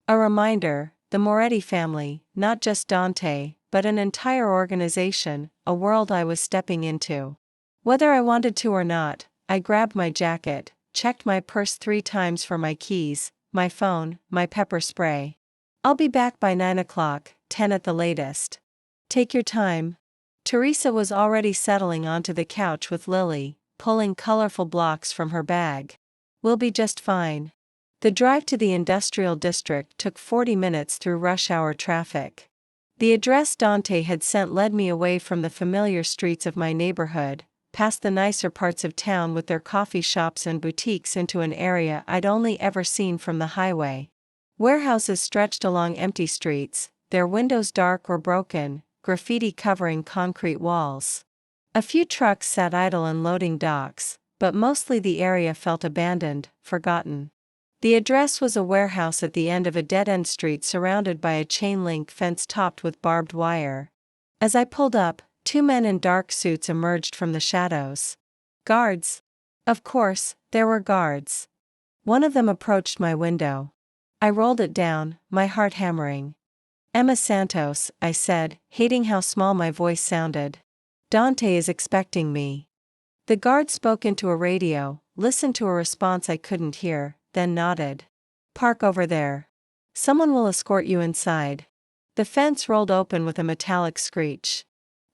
A reminder, the Moretti family, not just Dante, but an entire organization, a world I was stepping into. Whether I wanted to or not, I grabbed my jacket, checked my purse 3 times for my keys, my phone, my pepper spray. I'll be back by 9 o'clock, 10 at the latest. Take your time. Teresa was already settling onto the couch with Lily, pulling colorful blocks from her bag. We'll be just fine. The drive to the industrial district took 40 minutes through rush hour traffic. The address Dante had sent led me away from the familiar streets of my neighborhood, past the nicer parts of town with their coffee shops and boutiques into an area I'd only ever seen from the highway. Warehouses stretched along empty streets, their windows dark or broken, graffiti covering concrete walls. A few trucks sat idle in loading docks, but mostly the area felt abandoned, forgotten. The address was a warehouse at the end of a dead-end street surrounded by a chain-link fence topped with barbed wire. As I pulled up, 2 men in dark suits emerged from the shadows. Guards. Of course, there were guards. One of them approached my window. I rolled it down, my heart hammering. Emma Santos, I said, hating how small my voice sounded. Dante is expecting me. The guard spoke into a radio, listened to a response I couldn't hear, then nodded. Park over there. Someone will escort you inside. The fence rolled open with a metallic screech.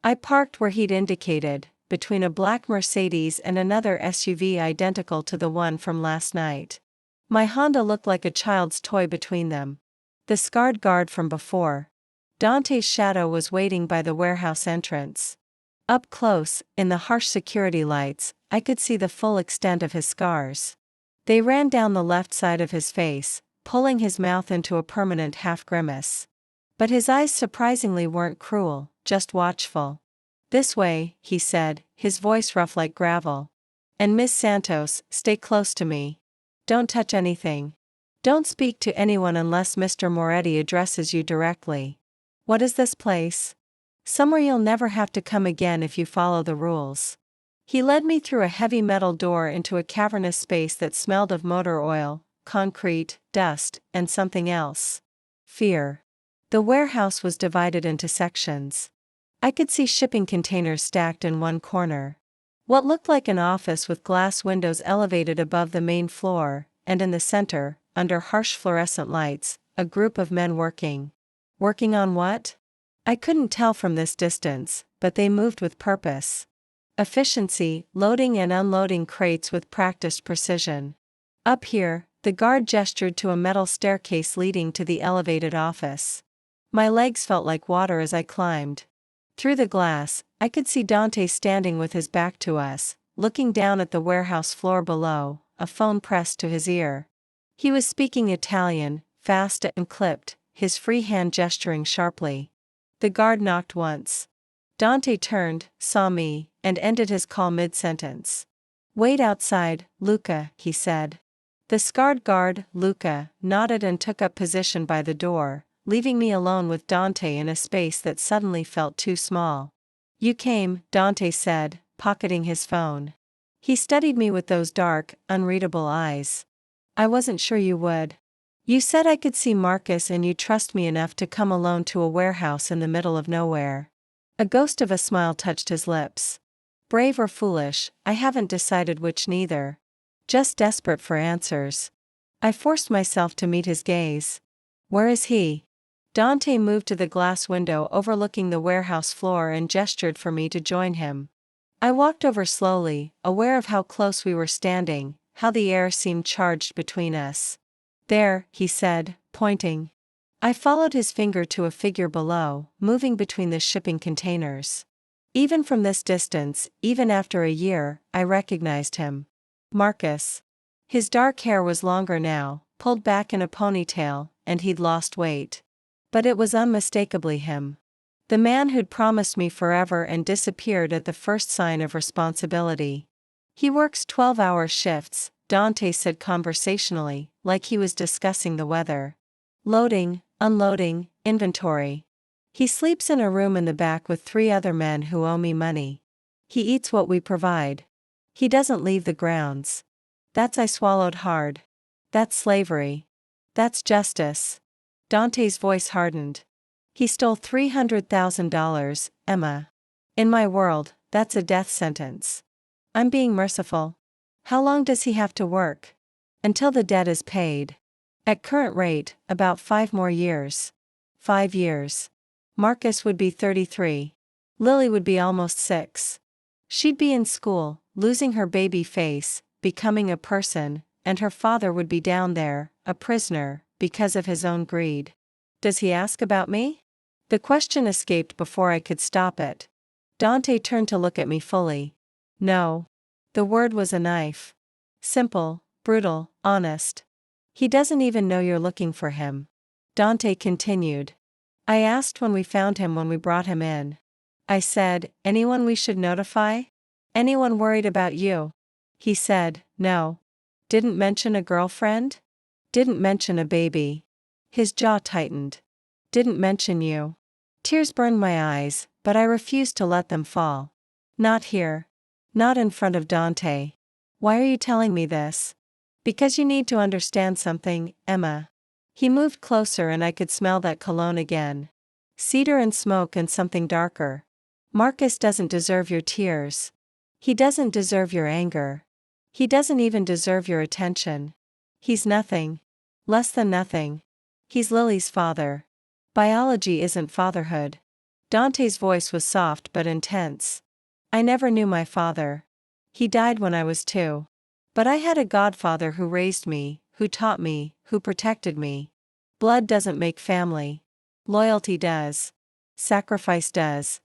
I parked where he'd indicated, between a black Mercedes and another SUV identical to the one from last night. My Honda looked like a child's toy between them. The scarred guard from before. Dante's shadow was waiting by the warehouse entrance. Up close, in the harsh security lights, I could see the full extent of his scars. They ran down the left side of his face, pulling his mouth into a permanent half-grimace. But his eyes surprisingly weren't cruel, just watchful. This way, he said, his voice rough like gravel. And Miss Santos, stay close to me. Don't touch anything. Don't speak to anyone unless Mr. Moretti addresses you directly. What is this place? Somewhere you'll never have to come again if you follow the rules. He led me through a heavy metal door into a cavernous space that smelled of motor oil, concrete, dust, and something else. Fear. The warehouse was divided into sections. I could see shipping containers stacked in one corner. What looked like an office with glass windows elevated above the main floor, and in the center, under harsh fluorescent lights, a group of men working. Working on what? I couldn't tell from this distance, but they moved with purpose. Efficiency, loading and unloading crates with practiced precision. Up here, the guard gestured to a metal staircase leading to the elevated office. My legs felt like water as I climbed. Through the glass, I could see Dante standing with his back to us, looking down at the warehouse floor below, a phone pressed to his ear. He was speaking Italian, fast and clipped, his free hand gesturing sharply. The guard knocked once. Dante turned, saw me, and ended his call mid-sentence. Wait outside, Luca, he said. The scarred guard, Luca, nodded and took up position by the door, leaving me alone with Dante in a space that suddenly felt too small. You came, Dante said, pocketing his phone. He studied me with those dark, unreadable eyes. I wasn't sure you would. You said I could see Marcus and you trust me enough to come alone to a warehouse in the middle of nowhere. A ghost of a smile touched his lips. Brave or foolish, I haven't decided which neither. Just desperate for answers. I forced myself to meet his gaze. Where is he? Dante moved to the glass window overlooking the warehouse floor and gestured for me to join him. I walked over slowly, aware of how close we were standing, how the air seemed charged between us. There, he said, pointing. I followed his finger to a figure below, moving between the shipping containers. Even from this distance, even after a year, I recognized him. Marcus. His dark hair was longer now, pulled back in a ponytail, and he'd lost weight. But it was unmistakably him. The man who'd promised me forever and disappeared at the first sign of responsibility. He works 12-hour shifts, Dante said conversationally, like he was discussing the weather. Loading, unloading, inventory. He sleeps in a room in the back with 3 other men who owe me money. He eats what we provide. He doesn't leave the grounds. I swallowed hard. That's slavery. That's justice. Dante's voice hardened. He stole $300,000, Emma. In my world, that's a death sentence. I'm being merciful. How long does he have to work? Until the debt is paid. At current rate, about 5 more years. 5 years. Marcus would be 33. Lily would be almost 6. She'd be in school, losing her baby face, becoming a person, and her father would be down there, a prisoner, because of his own greed. Does he ask about me? The question escaped before I could stop it. Dante turned to look at me fully. No. The word was a knife. Simple, brutal, honest. He doesn't even know you're looking for him. Dante continued. I asked when we found him when we brought him in. I said, anyone we should notify? Anyone worried about you? He said, no. Didn't mention a girlfriend? Didn't mention a baby. His jaw tightened. Didn't mention you. Tears burned my eyes, but I refused to let them fall. Not here. Not in front of Dante. Why are you telling me this? Because you need to understand something, Emma. He moved closer and I could smell that cologne again. Cedar and smoke and something darker. Marcus doesn't deserve your tears. He doesn't deserve your anger. He doesn't even deserve your attention. He's nothing. Less than nothing. He's Lily's father. Biology isn't fatherhood. Dante's voice was soft but intense. I never knew my father. He died when I was 2. But I had a godfather who raised me, who taught me, who protected me. Blood doesn't make family. Loyalty does. Sacrifice does.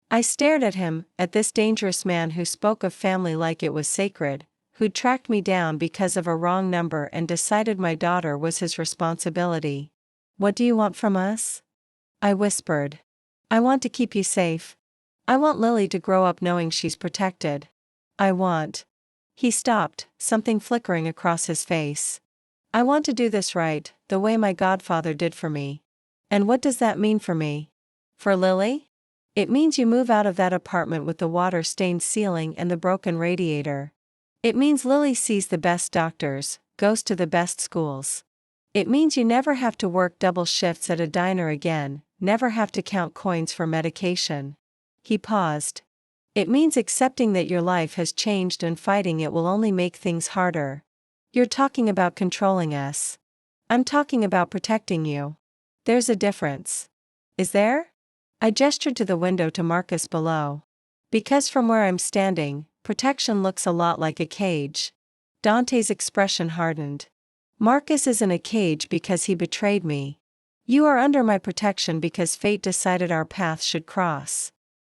I stared at him, at this dangerous man who spoke of family like it was sacred, who'd tracked me down because of a wrong number and decided my daughter was his responsibility. What do you want from us? I whispered. I want to keep you safe. I want Lily to grow up knowing she's protected. I want. He stopped, something flickering across his face. I want to do this right, the way my godfather did for me. And what does that mean for me? For Lily? It means you move out of that apartment with the water-stained ceiling and the broken radiator. It means Lily sees the best doctors, goes to the best schools. It means you never have to work double shifts at a diner again, never have to count coins for medication. He paused. It means accepting that your life has changed and fighting it will only make things harder. You're talking about controlling us. I'm talking about protecting you. There's a difference. Is there? I gestured to the window to Marcus below. Because from where I'm standing, protection looks a lot like a cage. Dante's expression hardened. Marcus is in a cage because he betrayed me. You are under my protection because fate decided our paths should cross.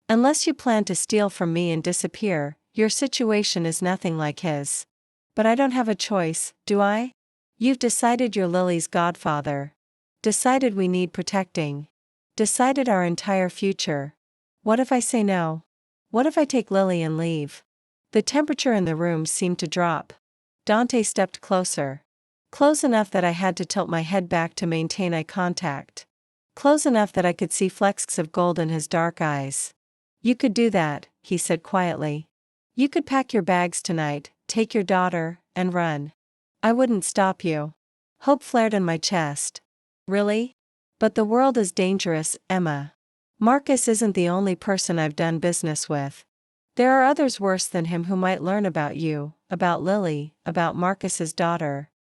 Unless you plan to steal from me and disappear, your situation is nothing like his. But I don't have a choice, do I? You've decided you're Lily's godfather. Decided we need protecting. Decided our entire future. What if I say no? What if I take Lily and leave? The temperature in the room seemed to drop. Dante stepped closer. Close enough that I had to tilt my head back to maintain eye contact. Close enough that I could see flecks of gold in his dark eyes. You could do that, he said quietly. You could pack your bags tonight, take your daughter, and run. I wouldn't stop you. Hope flared in my chest. Really? But the world is dangerous, Emma. Marcus isn't the only person I've done business with. There are others worse than him who might learn about you, about Lily, about Marcus's daughter.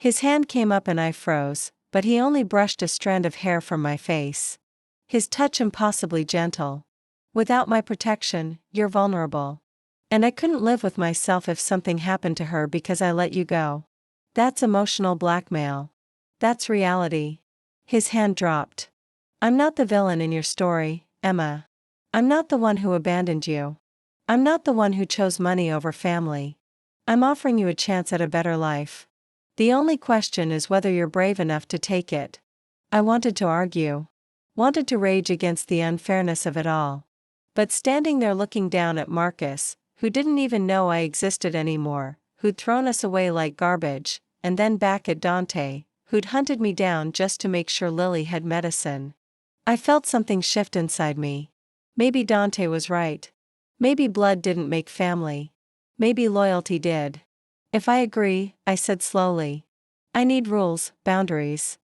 His hand came up and I froze, but he only brushed a strand of hair from my face. His touch impossibly gentle. Without my protection, you're vulnerable. And I couldn't live with myself if something happened to her because I let you go. That's emotional blackmail. That's reality. His hand dropped. I'm not the villain in your story, Emma. I'm not the one who abandoned you. I'm not the one who chose money over family. I'm offering you a chance at a better life. The only question is whether you're brave enough to take it. I wanted to argue. Wanted to rage against the unfairness of it all. But standing there looking down at Marcus, who didn't even know I existed anymore, who'd thrown us away like garbage, and then back at Dante, who'd hunted me down just to make sure Lily had medicine. I felt something shift inside me. Maybe Dante was right. Maybe blood didn't make family. Maybe loyalty did. If I agree, I said slowly. I need rules, boundaries.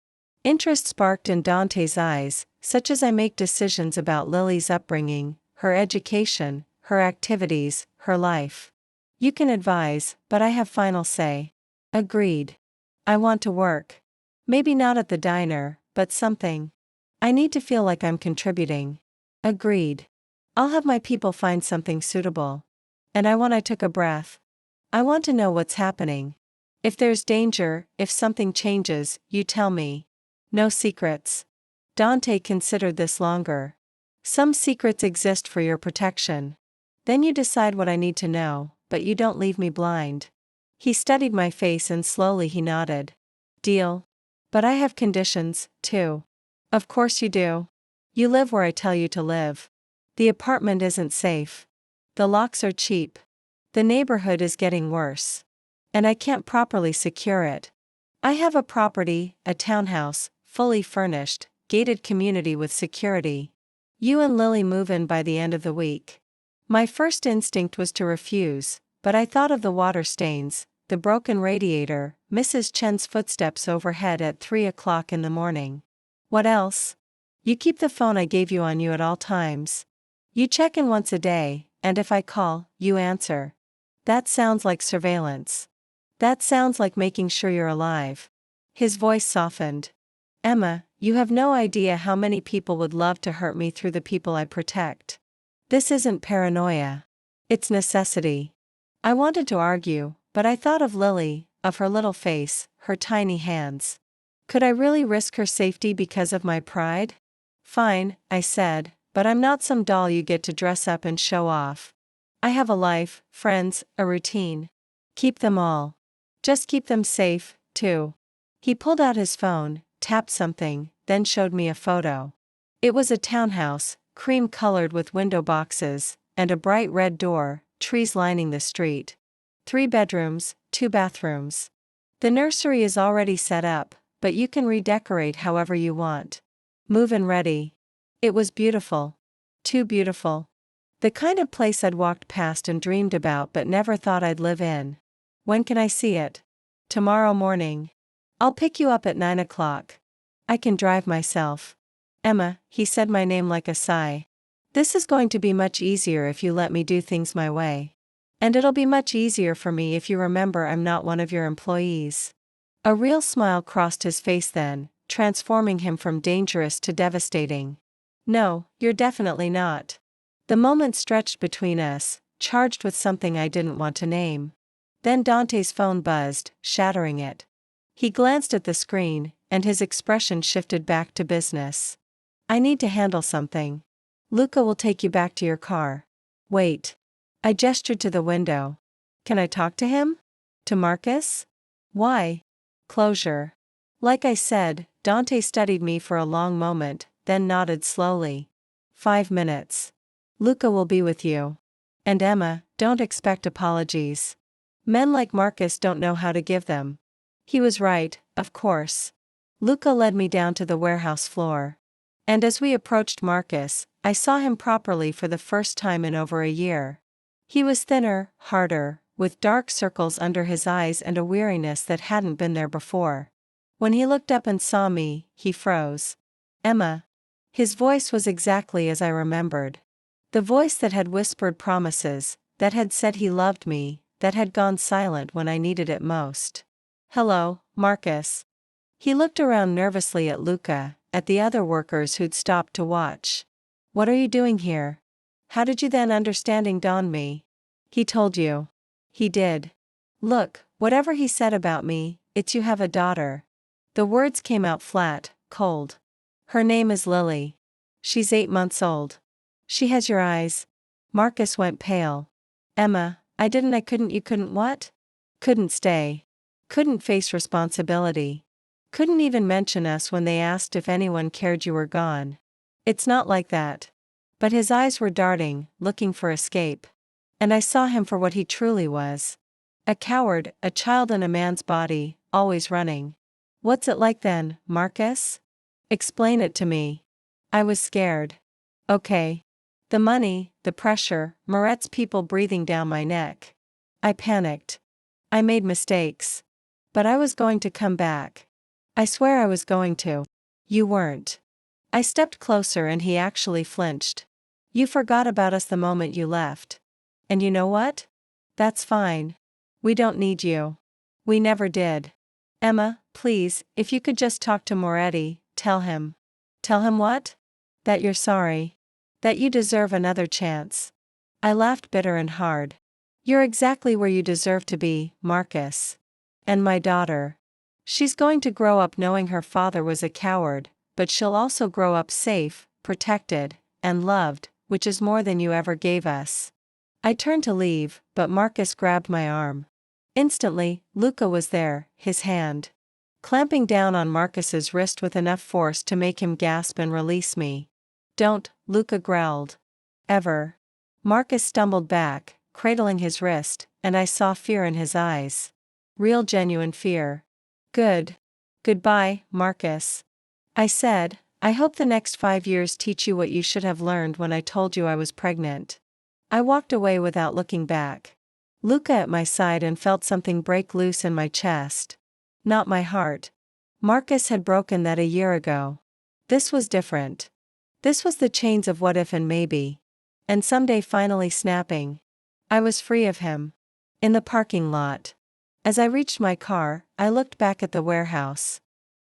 Interest sparked in Dante's eyes, such as I make decisions about Lily's upbringing, her education, her activities, her life. You can advise, but I have final say. Agreed. I want to work. Maybe not at the diner, but something. I need to feel like I'm contributing. Agreed. I'll have my people find something suitable. And I took a breath. I want to know what's happening. If there's danger, if something changes, you tell me. No secrets. Dante considered this longer. Some secrets exist for your protection. Then you decide what I need to know, but you don't leave me blind. He studied my face and slowly he nodded. Deal. But I have conditions, too. Of course you do. You live where I tell you to live. The apartment isn't safe. The locks are cheap. The neighborhood is getting worse. And I can't properly secure it. I have a property, a townhouse, fully furnished, gated community with security. You and Lily move in by the end of the week. My first instinct was to refuse, but I thought of the water stains, the broken radiator, Mrs. Chen's footsteps overhead at 3 o'clock in the morning. What else? You keep the phone I gave you on you at all times. You check in once a day, and if I call, you answer. That sounds like surveillance. That sounds like making sure you're alive. His voice softened. Emma, you have no idea how many people would love to hurt me through the people I protect. This isn't paranoia. It's necessity. I wanted to argue, but I thought of Lily, of her little face, her tiny hands. Could I really risk her safety because of my pride? Fine, I said, but I'm not some doll you get to dress up and show off. I have a life, friends, a routine. Keep them all. Just keep them safe, too. He pulled out his phone, tapped something, then showed me a photo. It was a townhouse, cream-colored with window boxes, and a bright red door, trees lining the street. 3 bedrooms, 2 bathrooms. The nursery is already set up, but you can redecorate however you want. Move-in ready. It was beautiful. Too beautiful. The kind of place I'd walked past and dreamed about but never thought I'd live in. When can I see it? Tomorrow morning. I'll pick you up at 9 o'clock. I can drive myself. Emma, he said my name like a sigh. This is going to be much easier if you let me do things my way. And it'll be much easier for me if you remember I'm not one of your employees. A real smile crossed his face then, transforming him from dangerous to devastating. No, you're definitely not. The moment stretched between us, charged with something I didn't want to name. Then Dante's phone buzzed, shattering it. He glanced at the screen, and his expression shifted back to business. I need to handle something. Luca will take you back to your car. Wait. I gestured to the window. Can I talk to him? To Marcus? Why? Closure. Like I said, Dante studied me for a long moment, then nodded slowly. 5 minutes. Luca will be with you. And Emma, don't expect apologies. Men like Marcus don't know how to give them. He was right, of course. Luca led me down to the warehouse floor. And as we approached Marcus, I saw him properly for the first time in over a year. He was thinner, harder, with dark circles under his eyes and a weariness that hadn't been there before. When he looked up and saw me, he froze. Emma. His voice was exactly as I remembered. The voice that had whispered promises, that had said he loved me, that had gone silent when I needed it most. Hello, Marcus. He looked around nervously at Luca, at the other workers who'd stopped to watch. What are you doing here? How did you then understanding dawn me? He told you. He did. Look, whatever he said about me, it's you have a daughter. The words came out flat, cold. Her name is Lily. She's 8 months old. She has your eyes. Marcus went pale. Emma, I couldn't you couldn't what? Couldn't stay. Couldn't face responsibility. Couldn't even mention us when they asked if anyone cared you were gone. It's not like that. But his eyes were darting, looking for escape. And I saw him for what he truly was. A coward, a child in a man's body, always running. What's it like then, Marcus? Explain it to me. I was scared. Okay. The money, the pressure, Moret's people breathing down my neck. I panicked. I made mistakes. But I was going to come back. I swear I was going to. You weren't. I stepped closer and he actually flinched. You forgot about us the moment you left. And you know what? That's fine. We don't need you. We never did. Emma, please, if you could just talk to Moretti, tell him. Tell him what? That you're sorry. That you deserve another chance. I laughed bitter and hard. You're exactly where you deserve to be, Marcus. And my daughter. She's going to grow up knowing her father was a coward, but she'll also grow up safe, protected, and loved, which is more than you ever gave us. I turned to leave, but Marcus grabbed my arm. Instantly, Luca was there, his hand clamping down on Marcus's wrist with enough force to make him gasp and release me. Don't, Luca growled. Ever. Marcus stumbled back, cradling his wrist, and I saw fear in his eyes. Real genuine fear. Goodbye, Marcus. I said, I hope the next 5 years teach you what you should have learned when I told you I was pregnant. I walked away without looking back. Luca at my side and felt something break loose in my chest. Not my heart. Marcus had broken that a year ago. This was different. This was the chains of what if and maybe. And someday finally snapping. I was free of him. In the parking lot. As I reached my car, I looked back at the warehouse.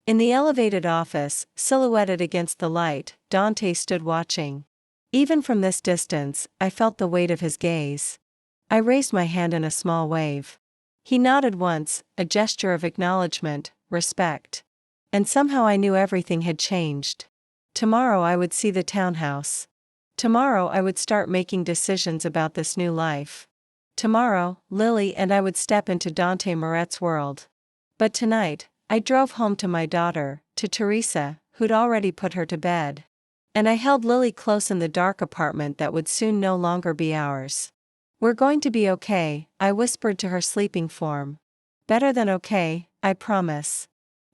In the elevated office, silhouetted against the light, Dante stood watching. Even from this distance, I felt the weight of his gaze. I raised my hand in a small wave. He nodded once, a gesture of acknowledgement, respect. And somehow I knew everything had changed. Tomorrow I would see the townhouse. Tomorrow I would start making decisions about this new life. Tomorrow, Lily and I would step into Dante Moretti's world. But tonight, I drove home to my daughter, to Teresa, who'd already put her to bed. And I held Lily close in the dark apartment that would soon no longer be ours. We're going to be okay, I whispered to her sleeping form. Better than okay, I promise.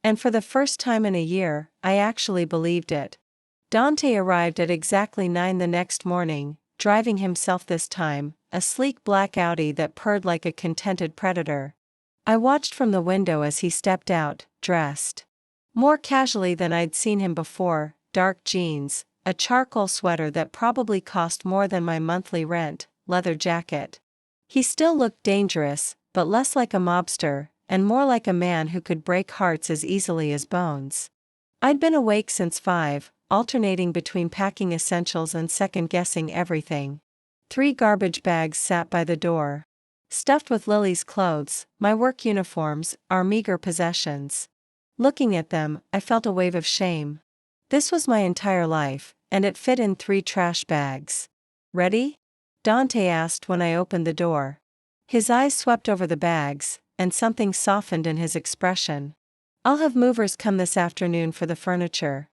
And for the first time in a year, I actually believed it. Dante arrived at exactly 9 the next morning, driving himself this time, a sleek black Audi that purred like a contented predator. I watched from the window as he stepped out, dressed more casually than I'd seen him before, dark jeans, a charcoal sweater that probably cost more than my monthly rent, leather jacket. He still looked dangerous, but less like a mobster, and more like a man who could break hearts as easily as bones. I'd been awake since 5, alternating between packing essentials and second-guessing everything. 3 garbage bags sat by the door. Stuffed with Lily's clothes, my work uniforms, our meager possessions. Looking at them, I felt a wave of shame. This was my entire life, and it fit in 3 trash bags. Ready? Dante asked when I opened the door. His eyes swept over the bags, and something softened in his expression. I'll have movers come this afternoon for the furniture.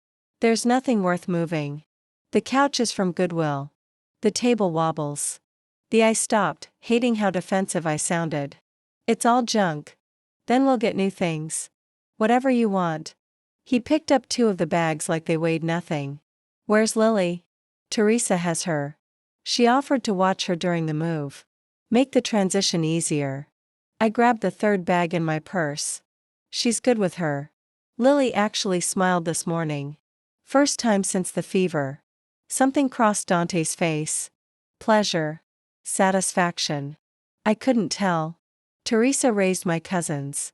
There's nothing worth moving. The couch is from Goodwill. The table wobbles. I stopped, hating how defensive I sounded. It's all junk. Then we'll get new things. Whatever you want. He picked up 2 of the bags like they weighed nothing. Where's Lily? Teresa has her. She offered to watch her during the move. Make the transition easier. I grabbed the 3rd bag in my purse. She's good with her. Lily actually smiled this morning. First time since the fever. Something crossed Dante's face. Pleasure. Satisfaction. I couldn't tell. Teresa raised my cousins.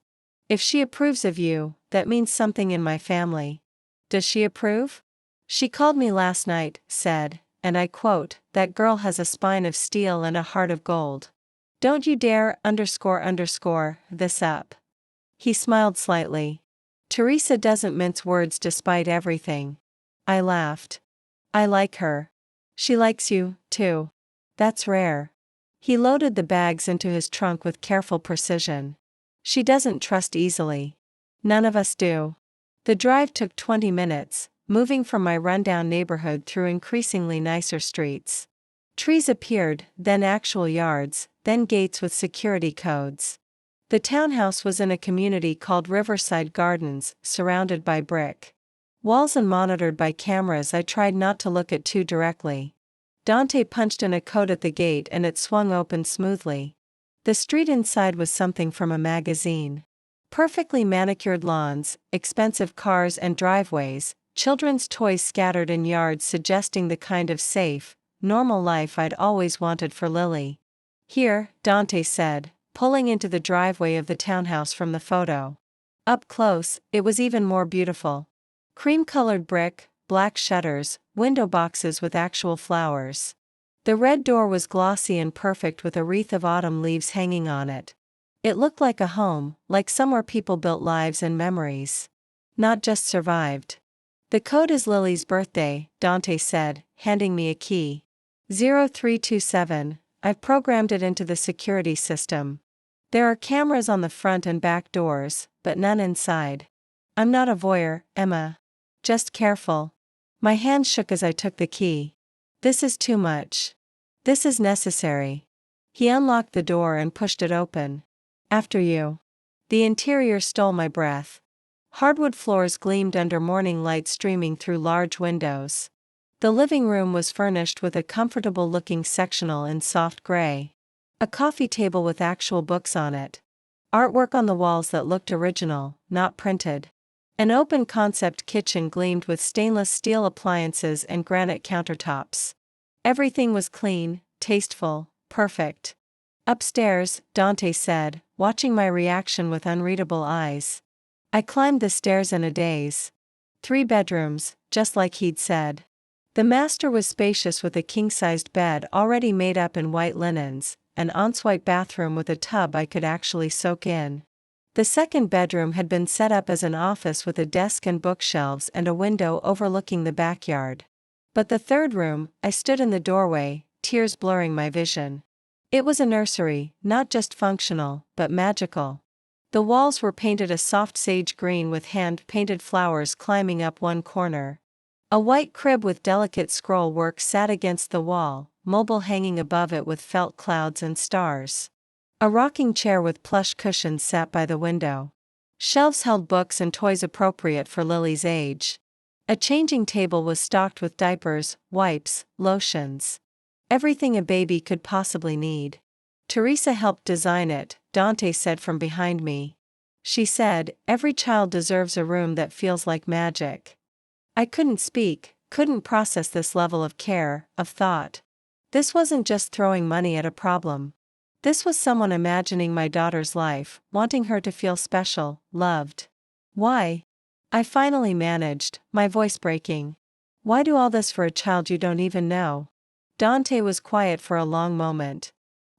If she approves of you, that means something in my family. Does she approve? She called me last night, said, and I quote, "That girl has a spine of steel and a heart of gold. Don't you dare this up." He smiled slightly. Teresa doesn't mince words despite everything. I laughed. I like her. She likes you, too. That's rare. He loaded the bags into his trunk with careful precision. She doesn't trust easily. None of us do. The drive took 20 minutes, moving from my rundown neighborhood through increasingly nicer streets. Trees appeared, then actual yards, then gates with security codes. The townhouse was in a community called Riverside Gardens, surrounded by brick walls and monitored by cameras I tried not to look at too directly. Dante punched in a code at the gate and it swung open smoothly. The street inside was something from a magazine. Perfectly manicured lawns, expensive cars and driveways, children's toys scattered in yards suggesting the kind of safe, normal life I'd always wanted for Lily. Here, Dante said, pulling into the driveway of the townhouse from the photo. Up close, it was even more beautiful. Cream-colored brick, black shutters, window boxes with actual flowers. The red door was glossy and perfect with a wreath of autumn leaves hanging on it. It looked like a home, like somewhere people built lives and memories. Not just survived. The code is Lily's birthday, Dante said, handing me a key. 0327, I've programmed it into the security system. There are cameras on the front and back doors, but none inside. I'm not a voyeur, Emma. Just careful. My hand shook as I took the key. This is too much. This is necessary. He unlocked the door and pushed it open. After you. The interior stole my breath. Hardwood floors gleamed under morning light streaming through large windows. The living room was furnished with a comfortable-looking sectional in soft gray. A coffee table with actual books on it. Artwork on the walls that looked original, not printed. An open-concept kitchen gleamed with stainless steel appliances and granite countertops. Everything was clean, tasteful, perfect. Upstairs, Dante said, watching my reaction with unreadable eyes. I climbed the stairs in a daze. 3 bedrooms, just like he'd said. The master was spacious with a king-sized bed already made up in white linens, an ensuite bathroom with a tub I could actually soak in. The second bedroom had been set up as an office with a desk and bookshelves and a window overlooking the backyard. But the third room, I stood in the doorway, tears blurring my vision. It was a nursery, not just functional, but magical. The walls were painted a soft sage green with hand-painted flowers climbing up one corner. A white crib with delicate scroll work sat against the wall, mobile hanging above it with felt clouds and stars. A rocking chair with plush cushions sat by the window. Shelves held books and toys appropriate for Lily's age. A changing table was stocked with diapers, wipes, lotions. Everything a baby could possibly need. Teresa helped design it, Dante said from behind me. She said, every child deserves a room that feels like magic. I couldn't speak, couldn't process this level of care, of thought. This wasn't just throwing money at a problem. This was someone imagining my daughter's life, wanting her to feel special, loved. Why? I finally managed, my voice breaking. Why do all this for a child you don't even know? Dante was quiet for a long moment.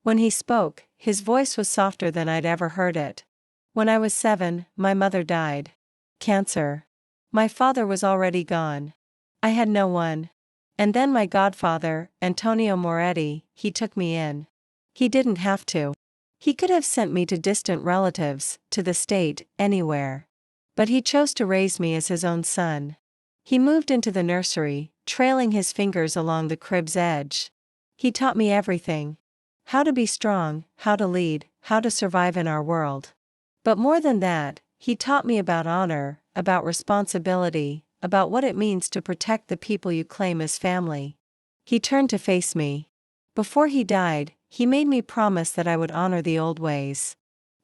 When he spoke, his voice was softer than I'd ever heard it. When I was 7, my mother died. Cancer. My father was already gone. I had no one. And then my godfather, Dante Moretti, he took me in. He didn't have to. He could have sent me to distant relatives, to the state, anywhere. But he chose to raise me as his own son. He moved into the nursery, trailing his fingers along the crib's edge. He taught me everything. How to be strong, how to lead, how to survive in our world. But more than that, he taught me about honor, about responsibility, about what it means to protect the people you claim as family. He turned to face me. Before he died, he made me promise that I would honor the old ways.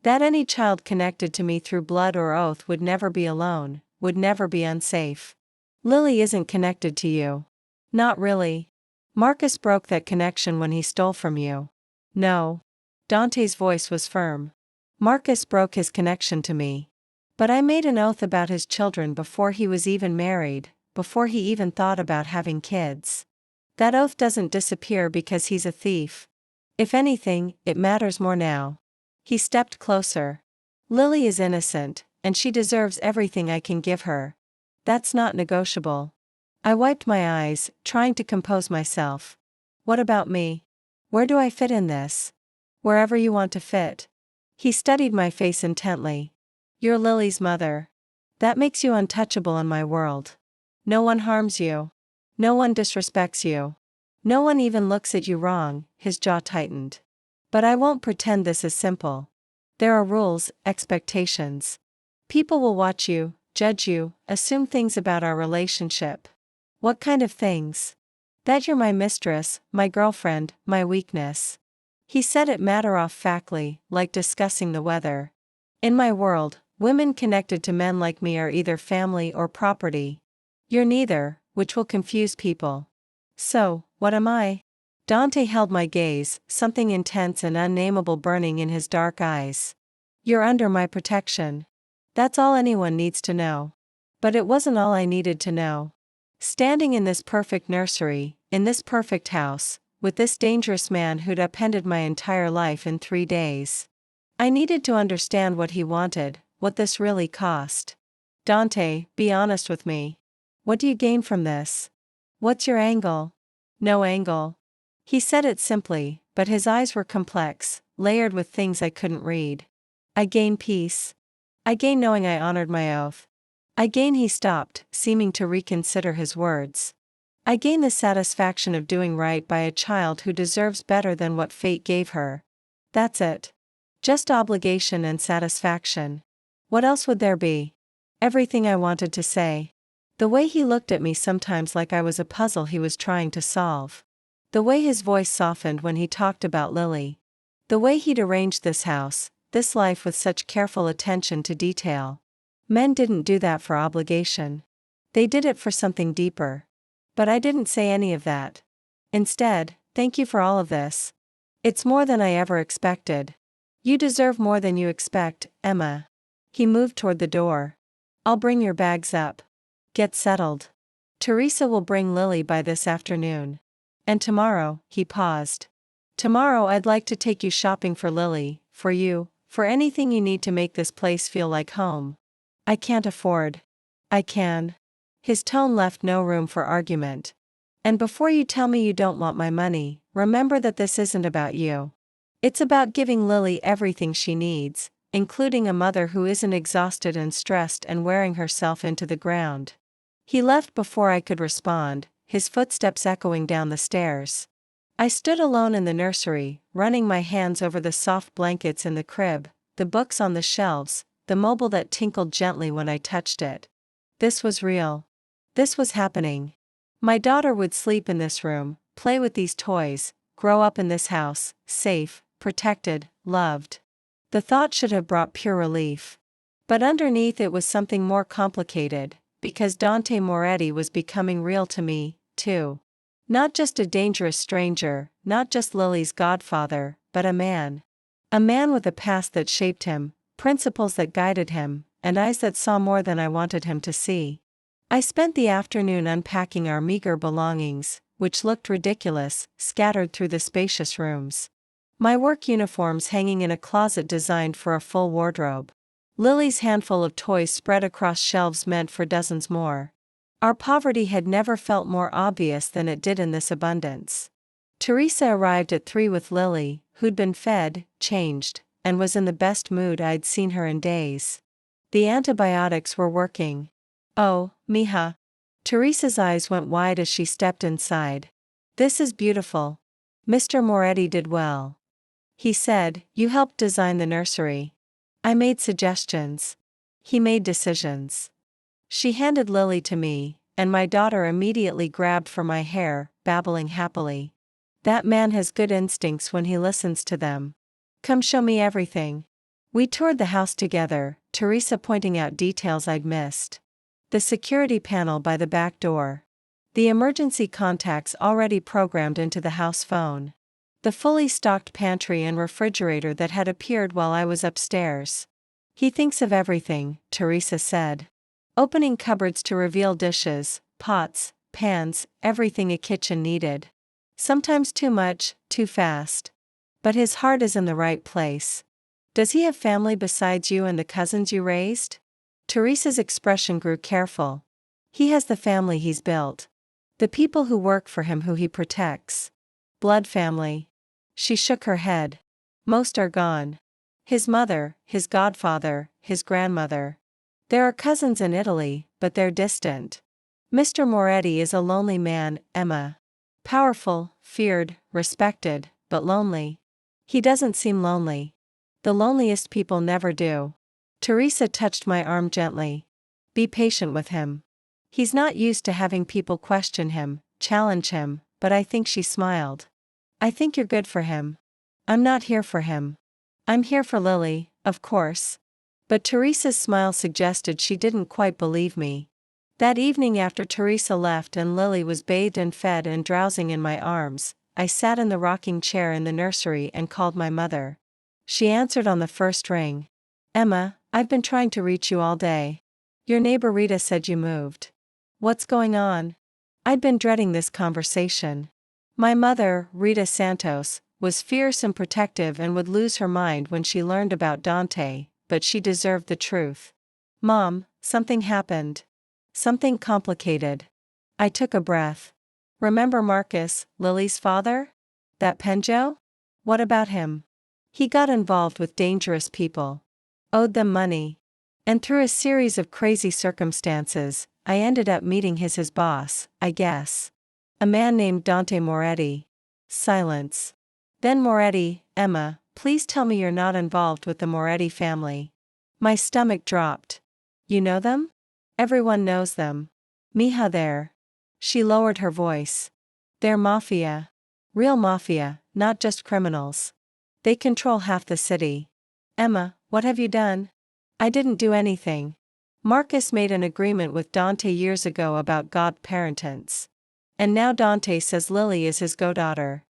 That any child connected to me through blood or oath would never be alone, would never be unsafe. Lily isn't connected to you. Not really. Marcus broke that connection when he stole from you. No. Dante's voice was firm. Marcus broke his connection to me. But I made an oath about his children before he was even married, before he even thought about having kids. That oath doesn't disappear because he's a thief. If anything, it matters more now. He stepped closer. Lily is innocent, and she deserves everything I can give her. That's not negotiable. I wiped my eyes, trying to compose myself. What about me? Where do I fit in this? Wherever you want to fit. He studied my face intently. You're Lily's mother. That makes you untouchable in my world. No one harms you. No one disrespects you. No one even looks at you wrong. His jaw tightened. But I won't pretend this is simple. There are rules, expectations. People will watch you, judge you, assume things about our relationship. What kind of things? That you're my mistress, my girlfriend, my weakness. He said it matter-of-factly, like discussing the weather. In my world, women connected to men like me are either family or property. You're neither, which will confuse people. So, what am I? Dante held my gaze, something intense and unnameable burning in his dark eyes. You're under my protection. That's all anyone needs to know. But it wasn't all I needed to know. Standing in this perfect nursery, in this perfect house, with this dangerous man who'd upended my entire life in 3 days. I needed to understand what he wanted, what this really cost. Dante, be honest with me. What do you gain from this? What's your angle? No angle. He said it simply, but his eyes were complex, layered with things I couldn't read. I gain peace. I gain knowing I honored my oath. I gain he stopped, seeming to reconsider his words. I gain the satisfaction of doing right by a child who deserves better than what fate gave her. That's it. Just obligation and satisfaction. What else would there be? Everything I wanted to say. The way he looked at me sometimes like I was a puzzle he was trying to solve. The way his voice softened when he talked about Lily. The way he'd arranged this house, this life with such careful attention to detail. Men didn't do that for obligation. They did it for something deeper. But I didn't say any of that. Instead, thank you for all of this. It's more than I ever expected. You deserve more than you expect, Emma. He moved toward the door. I'll bring your bags up. Get settled. Teresa will bring Lily by this afternoon. And tomorrow, he paused. Tomorrow I'd like to take you shopping for Lily, for you, for anything you need to make this place feel like home. I can't afford. I can. His tone left no room for argument. And before you tell me you don't want my money, remember that this isn't about you. It's about giving Lily everything she needs, including a mother who isn't exhausted and stressed and wearing herself into the ground. He left before I could respond, his footsteps echoing down the stairs. I stood alone in the nursery, running my hands over the soft blankets in the crib, the books on the shelves, the mobile that tinkled gently when I touched it. This was real. This was happening. My daughter would sleep in this room, play with these toys, grow up in this house, safe, protected, loved. The thought should have brought pure relief. But underneath it was something more complicated, because Dante Moretti was becoming real to me, too. Not just a dangerous stranger, not just Lily's godfather, but a man. A man with a past that shaped him, principles that guided him, and eyes that saw more than I wanted him to see. I spent the afternoon unpacking our meager belongings, which looked ridiculous, scattered through the spacious rooms. My work uniforms hanging in a closet designed for a full wardrobe. Lily's handful of toys spread across shelves meant for dozens more. Our poverty had never felt more obvious than it did in this abundance. Teresa arrived at 3 with Lily, who'd been fed, changed, and was in the best mood I'd seen her in days. The antibiotics were working. Oh, mija. Teresa's eyes went wide as she stepped inside. This is beautiful. Mr. Moretti did well. He said, you helped design the nursery. I made suggestions. He made decisions. She handed Lily to me, and my daughter immediately grabbed for my hair, babbling happily. That man has good instincts when he listens to them. Come show me everything. We toured the house together, Teresa pointing out details I'd missed. The security panel by the back door. The emergency contacts already programmed into the house phone. The fully stocked pantry and refrigerator that had appeared while I was upstairs. He thinks of everything, Teresa said. Opening cupboards to reveal dishes, pots, pans, everything a kitchen needed. Sometimes too much, too fast. But his heart is in the right place. Does he have family besides you and the cousins you raised? Teresa's expression grew careful. He has the family he's built. The people who work for him, who he protects. Blood family. She shook her head. Most are gone. His mother, his godfather, his grandmother. There are cousins in Italy, but they're distant. Mr. Moretti is a lonely man, Emma. Powerful, feared, respected, but lonely. He doesn't seem lonely. The loneliest people never do. Teresa touched my arm gently. Be patient with him. He's not used to having people question him, challenge him, but I think she smiled. I think you're good for him. I'm not here for him. I'm here for Lily, of course. But Teresa's smile suggested she didn't quite believe me. That evening, after Teresa left and Lily was bathed and fed and drowsing in my arms, I sat in the rocking chair in the nursery and called my mother. She answered on the first ring. Emma, I've been trying to reach you all day. Your neighbor Rita said you moved. What's going on? I'd been dreading this conversation. My mother, Rita Santos, was fierce and protective and would lose her mind when she learned about Dante, but she deserved the truth. Mom, something happened. Something complicated. I took a breath. Remember Marcus, Lily's father? That Penjo? What about him? He got involved with dangerous people. Owed them money. And through a series of crazy circumstances, I ended up meeting his boss, I guess. A man named Dante Moretti. Silence. Then Moretti, Emma, please tell me you're not involved with the Moretti family. My stomach dropped. You know them? Everyone knows them. Mija there. She lowered her voice. They're mafia. Real mafia, not just criminals. They control half the city. Emma, what have you done? I didn't do anything. Marcus made an agreement with Dante years ago about godparents. And now Dante says Lily is his goddaughter.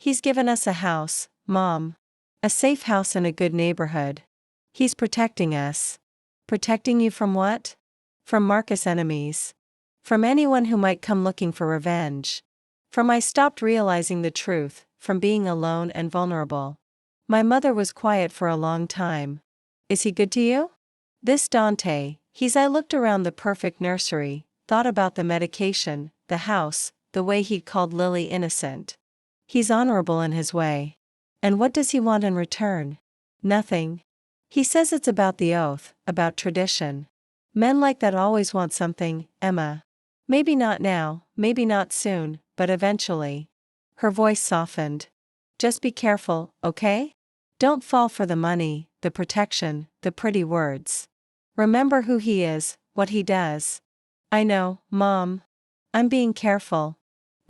He's given us a house, Mom. A safe house in a good neighborhood. He's protecting us. Protecting you from what? From Marcus' enemies. From anyone who might come looking for revenge. From I stopped realizing the truth, from being alone and vulnerable. My mother was quiet for a long time. Is he good to you? This Dante, I looked around the perfect nursery, thought about the medication, the house, the way he'd called Lily innocent. He's honorable in his way. And what does he want in return? Nothing. He says it's about the oath, about tradition. Men like that always want something, Emma. Maybe not now, maybe not soon, but eventually. Her voice softened. Just be careful, okay? Don't fall for the money, the protection, the pretty words. Remember who he is, what he does. I know, Mom. I'm being careful.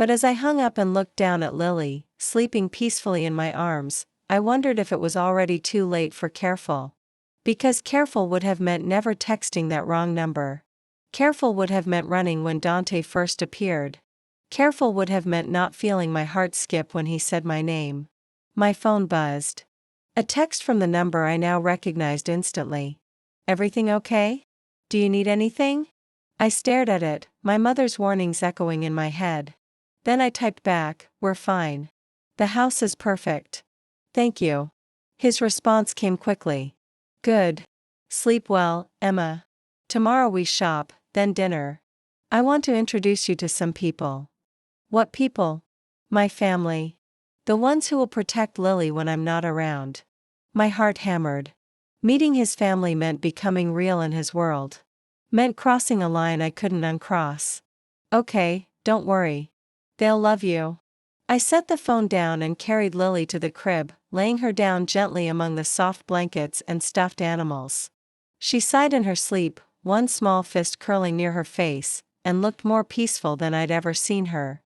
But as I hung up and looked down at Lily, sleeping peacefully in my arms, I wondered if it was already too late for careful. Because careful would have meant never texting that wrong number. Careful would have meant running when Dante first appeared. Careful would have meant not feeling my heart skip when he said my name. My phone buzzed. A text from the number I now recognized instantly. Everything okay? Do you need anything? I stared at it, my mother's warnings echoing in my head. Then I typed back, we're fine. The house is perfect. Thank you. His response came quickly. Good. Sleep well, Emma. Tomorrow we shop, then dinner. I want to introduce you to some people. What people? My family. The ones who will protect Lily when I'm not around. My heart hammered. Meeting his family meant becoming real in his world. Meant crossing a line I couldn't uncross. Okay, don't worry. They'll love you. I set the phone down and carried Lily to the crib, laying her down gently among the soft blankets and stuffed animals. She sighed in her sleep, one small fist curling near her face, and looked more peaceful than I'd ever seen her.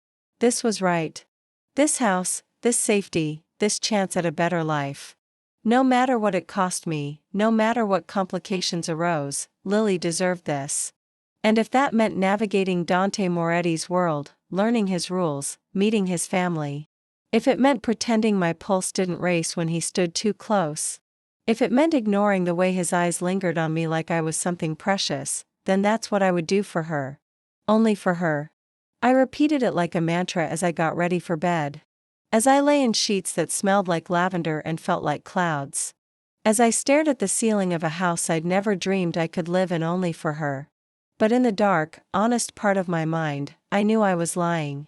This was right. This house, this safety, this chance at a better life. No matter what it cost me, no matter what complications arose, Lily deserved this. And if that meant navigating Dante Moretti's world, learning his rules, meeting his family. If it meant pretending my pulse didn't race when he stood too close. If it meant ignoring the way his eyes lingered on me like I was something precious, then that's what I would do for her. Only for her. I repeated it like a mantra as I got ready for bed. As I lay in sheets that smelled like lavender and felt like clouds. As I stared at the ceiling of a house I'd never dreamed I could live in only for her. But in the dark, honest part of my mind, I knew I was lying.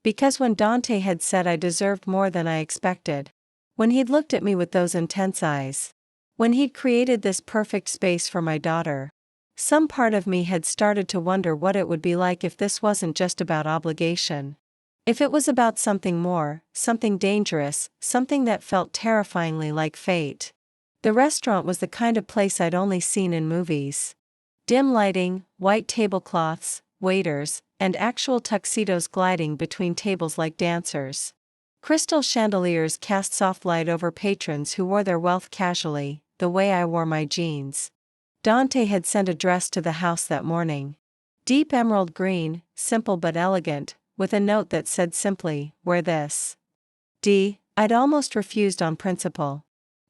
Because when Dante had said I deserved more than I expected. When he'd looked at me with those intense eyes. When he'd created this perfect space for my daughter. Some part of me had started to wonder what it would be like if this wasn't just about obligation. If it was about something more, something dangerous, something that felt terrifyingly like fate. The restaurant was the kind of place I'd only seen in movies. Dim lighting, white tablecloths, waiters, and actual tuxedos gliding between tables like dancers. Crystal chandeliers cast soft light over patrons who wore their wealth casually, the way I wore my jeans. Dante had sent a dress to the house that morning. Deep emerald green, simple but elegant, with a note that said simply, "Wear this." I'd almost refused on principle.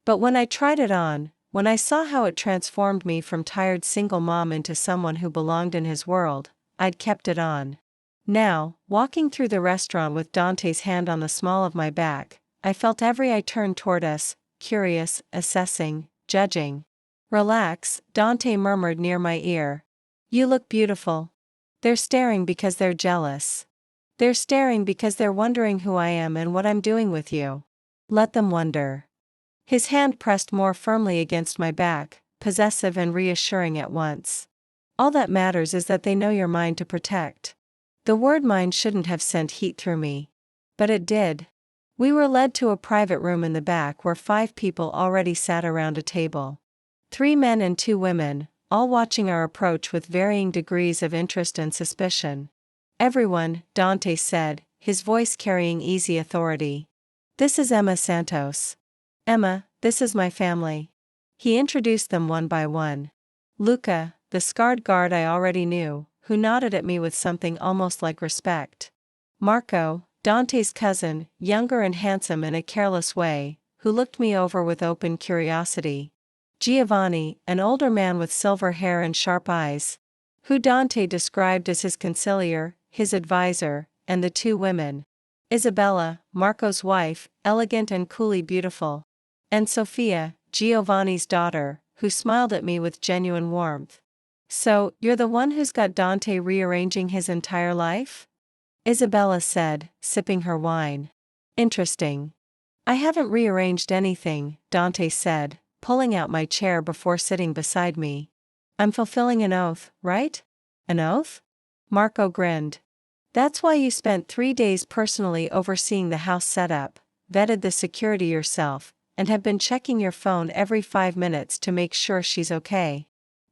But when I tried it on, when I saw how it transformed me from tired single mom into someone who belonged in his world, I'd kept it on. Now, walking through the restaurant with Dante's hand on the small of my back, I felt every eye turn toward us, curious, assessing, judging. "Relax," Dante murmured near my ear. "You look beautiful." They're staring because they're jealous. They're staring because they're wondering who I am and what I'm doing with you. Let them wonder. His hand pressed more firmly against my back, possessive and reassuring at once. All that matters is that they know you're mine to protect. The word mine shouldn't have sent heat through me. But it did. We were led to a private room in the back where 5 people already sat around a table. 3 men and 2 women, all watching our approach with varying degrees of interest and suspicion. "Everyone," Dante said, his voice carrying easy authority. "This is Emma Santos. Emma, this is my family." He introduced them one by one. Luca, the scarred guard I already knew, who nodded at me with something almost like respect. Marco, Dante's cousin, younger and handsome in a careless way, who looked me over with open curiosity. Giovanni, an older man with silver hair and sharp eyes, who Dante described as his conciliar, his advisor, and the 2 women. Isabella, Marco's wife, elegant and coolly beautiful. And Sofia, Giovanni's daughter, who smiled at me with genuine warmth. "So, you're the one who's got Dante rearranging his entire life?" Isabella said, sipping her wine. "Interesting. I haven't rearranged anything," Dante said, pulling out my chair before sitting beside me. "I'm fulfilling an oath, right?" "An oath?" Marco grinned. "That's why you spent 3 days personally overseeing the house setup, vetted the security yourself, and have been checking your phone every 5 minutes to make sure she's okay."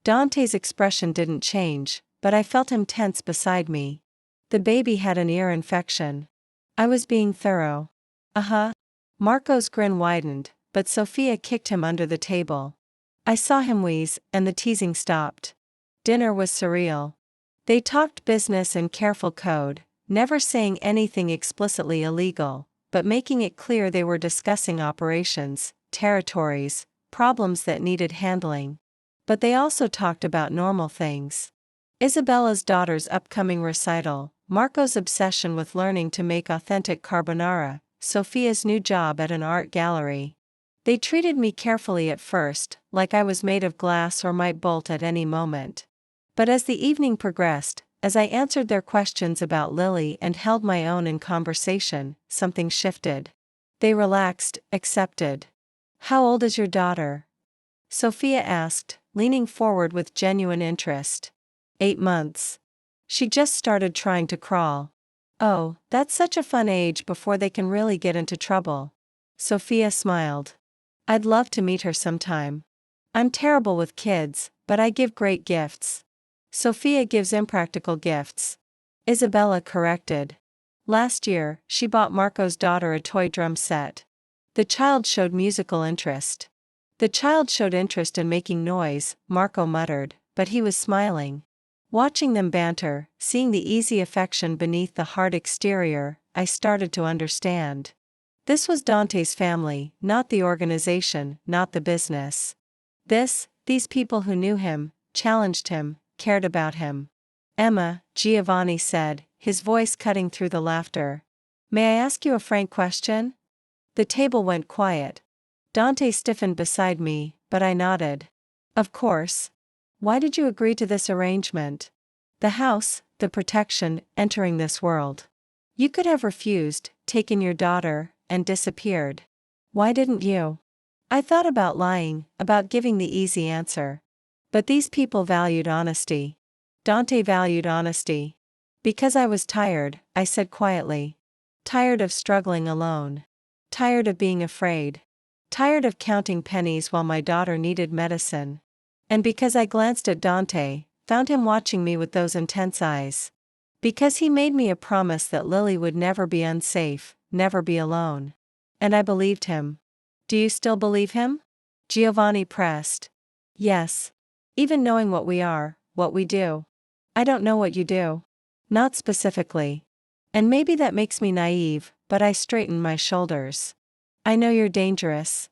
Dante's expression didn't change, but I felt him tense beside me. The baby had an ear infection. I was being thorough. "Uh-huh." Marco's grin widened, but Sophia kicked him under the table. I saw him wheeze, and the teasing stopped. Dinner was surreal. They talked business and careful code, never saying anything explicitly illegal, but making it clear they were discussing operations, territories, problems that needed handling. But they also talked about normal things. Isabella's daughter's upcoming recital, Marco's obsession with learning to make authentic carbonara, Sophia's new job at an art gallery. They treated me carefully at first, like I was made of glass or might bolt at any moment. But as the evening progressed, as I answered their questions about Lily and held my own in conversation, something shifted. They relaxed, accepted. "How old is your daughter?" Sophia asked, leaning forward with genuine interest. 8 months. She just started trying to crawl. "Oh, that's such a fun age before they can really get into trouble." Sophia smiled. "I'd love to meet her sometime. I'm terrible with kids, but I give great gifts." Sophia gives impractical gifts. Isabella corrected. Last year, she bought Marco's daughter a toy drum set. The child showed musical interest. "The child showed interest in making noise," Marco muttered, but he was smiling. Watching them banter, seeing the easy affection beneath the hard exterior, I started to understand. This was Dante's family, not the organization, not the business. These people who knew him, challenged him, cared about him. Emma, Giovanni said, his voice cutting through the laughter. May I ask you a frank question? The table went quiet. Dante stiffened beside me, but I nodded. Of course. Why did you agree to this arrangement? The house, the protection, entering this world. You could have refused, taken your daughter, and disappeared. Why didn't you? I thought about lying, about giving the easy answer. But these people valued honesty. Dante valued honesty. Because I was tired, I said quietly. Tired of struggling alone. Tired of being afraid. Tired of counting pennies while my daughter needed medicine. And because I glanced at Dante, found him watching me with those intense eyes. Because he made me a promise that Lily would never be unsafe, never be alone. And I believed him. Do you still believe him? Giovanni pressed. Yes. Even knowing what we are, what we do. I don't know what you do. Not specifically. And maybe that makes me naive, but I straightened my shoulders. I know you're dangerous.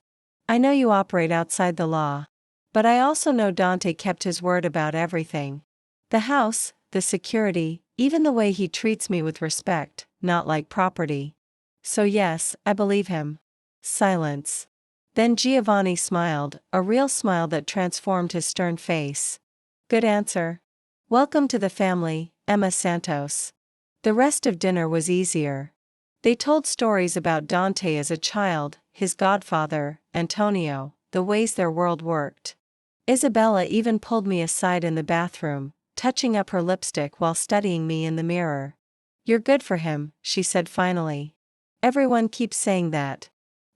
I know you operate outside the law. But I also know Dante kept his word about everything. The house, the security, even the way he treats me with respect, not like property. So yes, I believe him. Silence. Then Giovanni smiled, a real smile that transformed his stern face. Good answer. Welcome to the family, Emma Santos. The rest of dinner was easier. They told stories about Dante as a child, his godfather, Antonio, the ways their world worked. Isabella even pulled me aside in the bathroom, touching up her lipstick while studying me in the mirror. You're good for him, she said finally. Everyone keeps saying that.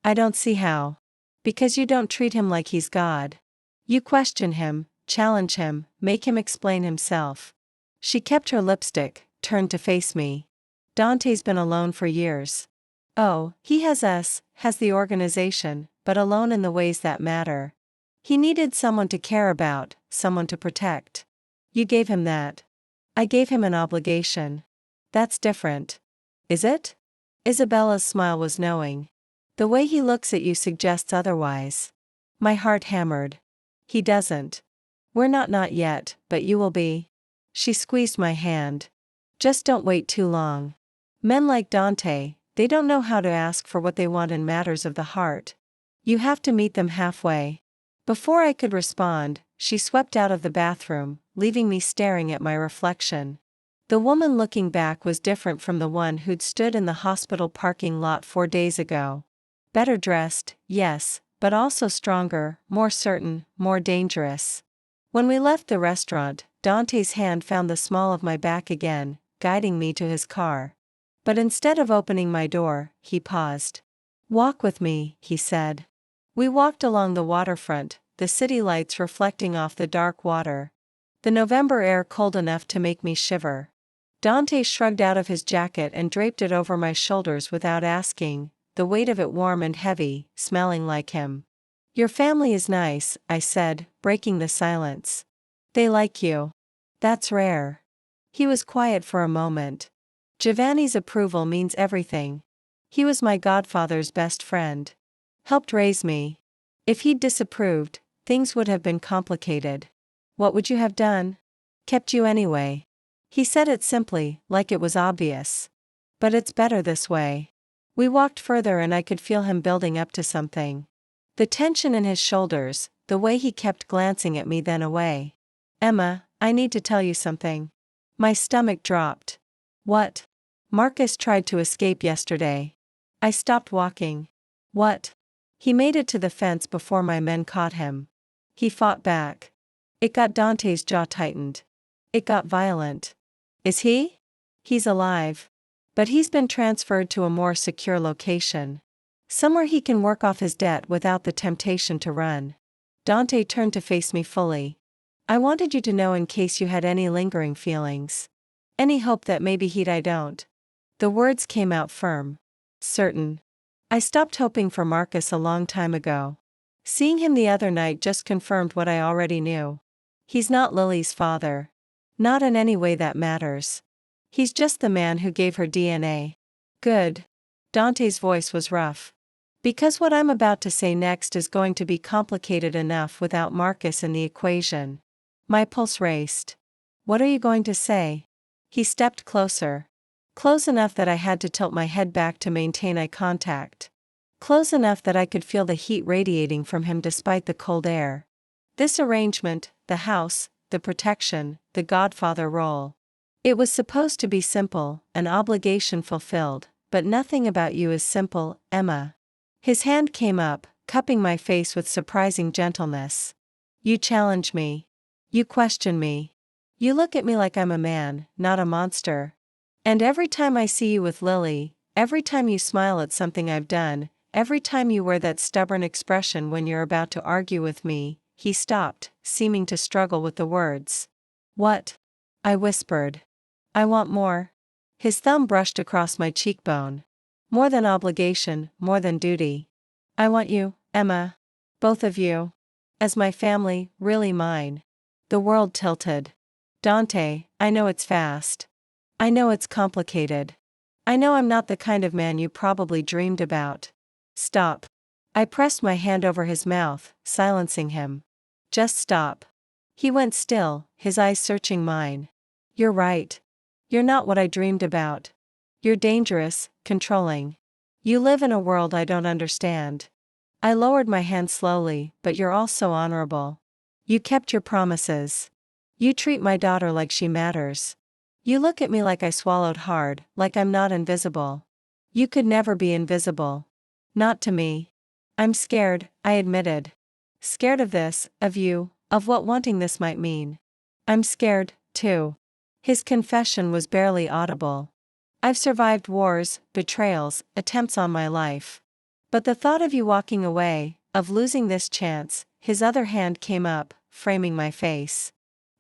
I don't see how. Because you don't treat him like he's God. You question him, challenge him, make him explain himself. She kept her lipstick, turned to face me. Dante's been alone for years. Oh, he has us, has the organization, but alone in the ways that matter. He needed someone to care about, someone to protect. You gave him that. I gave him an obligation. That's different. Is it? Isabella's smile was knowing. The way he looks at you suggests otherwise. My heart hammered. He doesn't. We're not yet, but you will be. She squeezed my hand. Just don't wait too long. Men like Dante, they don't know how to ask for what they want in matters of the heart. You have to meet them halfway. Before I could respond, she swept out of the bathroom, leaving me staring at my reflection. The woman looking back was different from the one who'd stood in the hospital parking lot 4 days ago. Better dressed, yes, but also stronger, more certain, more dangerous. When we left the restaurant, Dante's hand found the small of my back again, guiding me to his car. But instead of opening my door, he paused. Walk with me, he said. We walked along the waterfront, the city lights reflecting off the dark water. The November air cold enough to make me shiver. Dante shrugged out of his jacket and draped it over my shoulders without asking, the weight of it warm and heavy, smelling like him. Your family is nice, I said, breaking the silence. They like you. That's rare. He was quiet for a moment. Giovanni's approval means everything. He was my godfather's best friend. Helped raise me. If he'd disapproved, things would have been complicated. What would you have done? Kept you anyway. He said it simply, like it was obvious. But it's better this way. We walked further and I could feel him building up to something. The tension in his shoulders, the way he kept glancing at me then away. Emma, I need to tell you something. My stomach dropped. What? Marcus tried to escape yesterday. I stopped walking. What? He made it to the fence before my men caught him. He fought back. It got Dante's jaw tightened. It got violent. Is he? He's alive. But he's been transferred to a more secure location. Somewhere he can work off his debt without the temptation to run. Dante turned to face me fully. I wanted you to know in case you had any lingering feelings. Any hope that maybe I don't. The words came out firm. Certain. I stopped hoping for Marcus a long time ago. Seeing him the other night just confirmed what I already knew. He's not Lily's father. Not in any way that matters. He's just the man who gave her DNA. Good. Dante's voice was rough. Because what I'm about to say next is going to be complicated enough without Marcus in the equation. My pulse raced. What are you going to say? He stepped closer. Close enough that I had to tilt my head back to maintain eye contact. Close enough that I could feel the heat radiating from him despite the cold air. This arrangement, the house, the protection, the godfather role. It was supposed to be simple, an obligation fulfilled, but nothing about you is simple, Emma. His hand came up, cupping my face with surprising gentleness. You challenge me. You question me. You look at me like I'm a man, not a monster. And every time I see you with Lily, every time you smile at something I've done, every time you wear that stubborn expression when you're about to argue with me, he stopped, seeming to struggle with the words. What? I whispered. I want more. His thumb brushed across my cheekbone. More than obligation, more than duty. I want you, Emma. Both of you. As my family, really mine. The world tilted. Dante, I know it's fast. I know it's complicated. I know I'm not the kind of man you probably dreamed about. Stop. I pressed my hand over his mouth, silencing him. Just stop. He went still, his eyes searching mine. You're right. You're not what I dreamed about. You're dangerous, controlling. You live in a world I don't understand. I lowered my hand slowly, but you're also honorable. You kept your promises. You treat my daughter like she matters. You look at me like I swallowed hard, like I'm not invisible. You could never be invisible. Not to me. I'm scared, I admitted. Scared of this, of you, of what wanting this might mean. I'm scared, too. His confession was barely audible. I've survived wars, betrayals, attempts on my life. But the thought of you walking away, of losing this chance, his other hand came up, framing my face.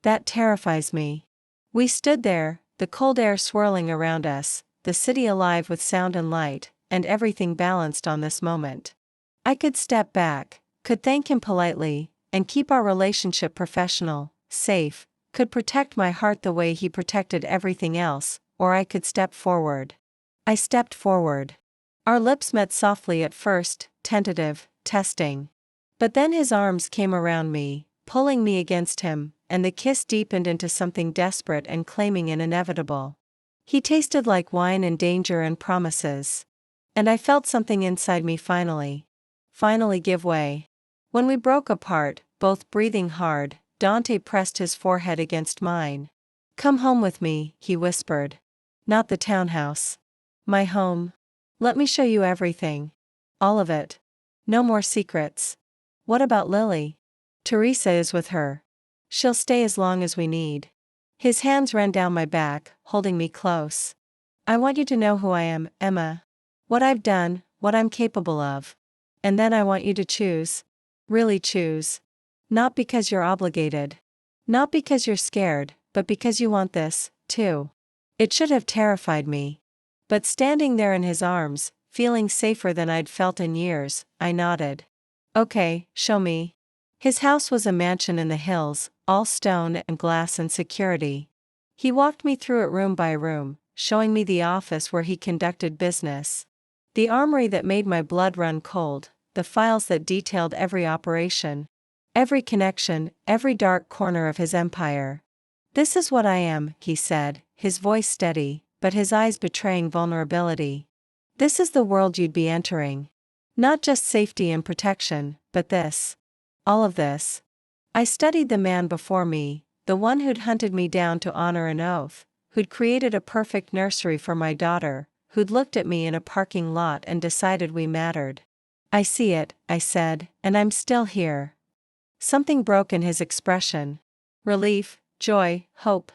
That terrifies me. We stood there, the cold air swirling around us, the city alive with sound and light, and everything balanced on this moment. I could step back, could thank him politely, and keep our relationship professional, safe, could protect my heart the way he protected everything else, or I could step forward. I stepped forward. Our lips met softly at first, tentative, testing. But then his arms came around me, pulling me against him, and the kiss deepened into something desperate and claiming and inevitable. He tasted like wine and danger and promises. And I felt something inside me finally give way. When we broke apart, both breathing hard, Dante pressed his forehead against mine. Come home with me, he whispered. Not the townhouse. My home. Let me show you everything. All of it. No more secrets. What about Lily? Teresa is with her. She'll stay as long as we need. His hands ran down my back, holding me close. I want you to know who I am, Emma. What I've done, what I'm capable of. And then I want you to choose. Really choose. Not because you're obligated. Not because you're scared, but because you want this, too. It should have terrified me. But standing there in his arms, feeling safer than I'd felt in years, I nodded. Okay, show me. His house was a mansion in the hills, all stone and glass and security. He walked me through it room by room, showing me the office where he conducted business. The armory that made my blood run cold, the files that detailed every operation. Every connection, every dark corner of his empire. This is what I am, he said, his voice steady, but his eyes betraying vulnerability. This is the world you'd be entering. Not just safety and protection, but this. All of this. I studied the man before me, the one who'd hunted me down to honor an oath, who'd created a perfect nursery for my daughter, who'd looked at me in a parking lot and decided we mattered. I see it, I said, and I'm still here. Something broke in his expression. Relief, joy, hope.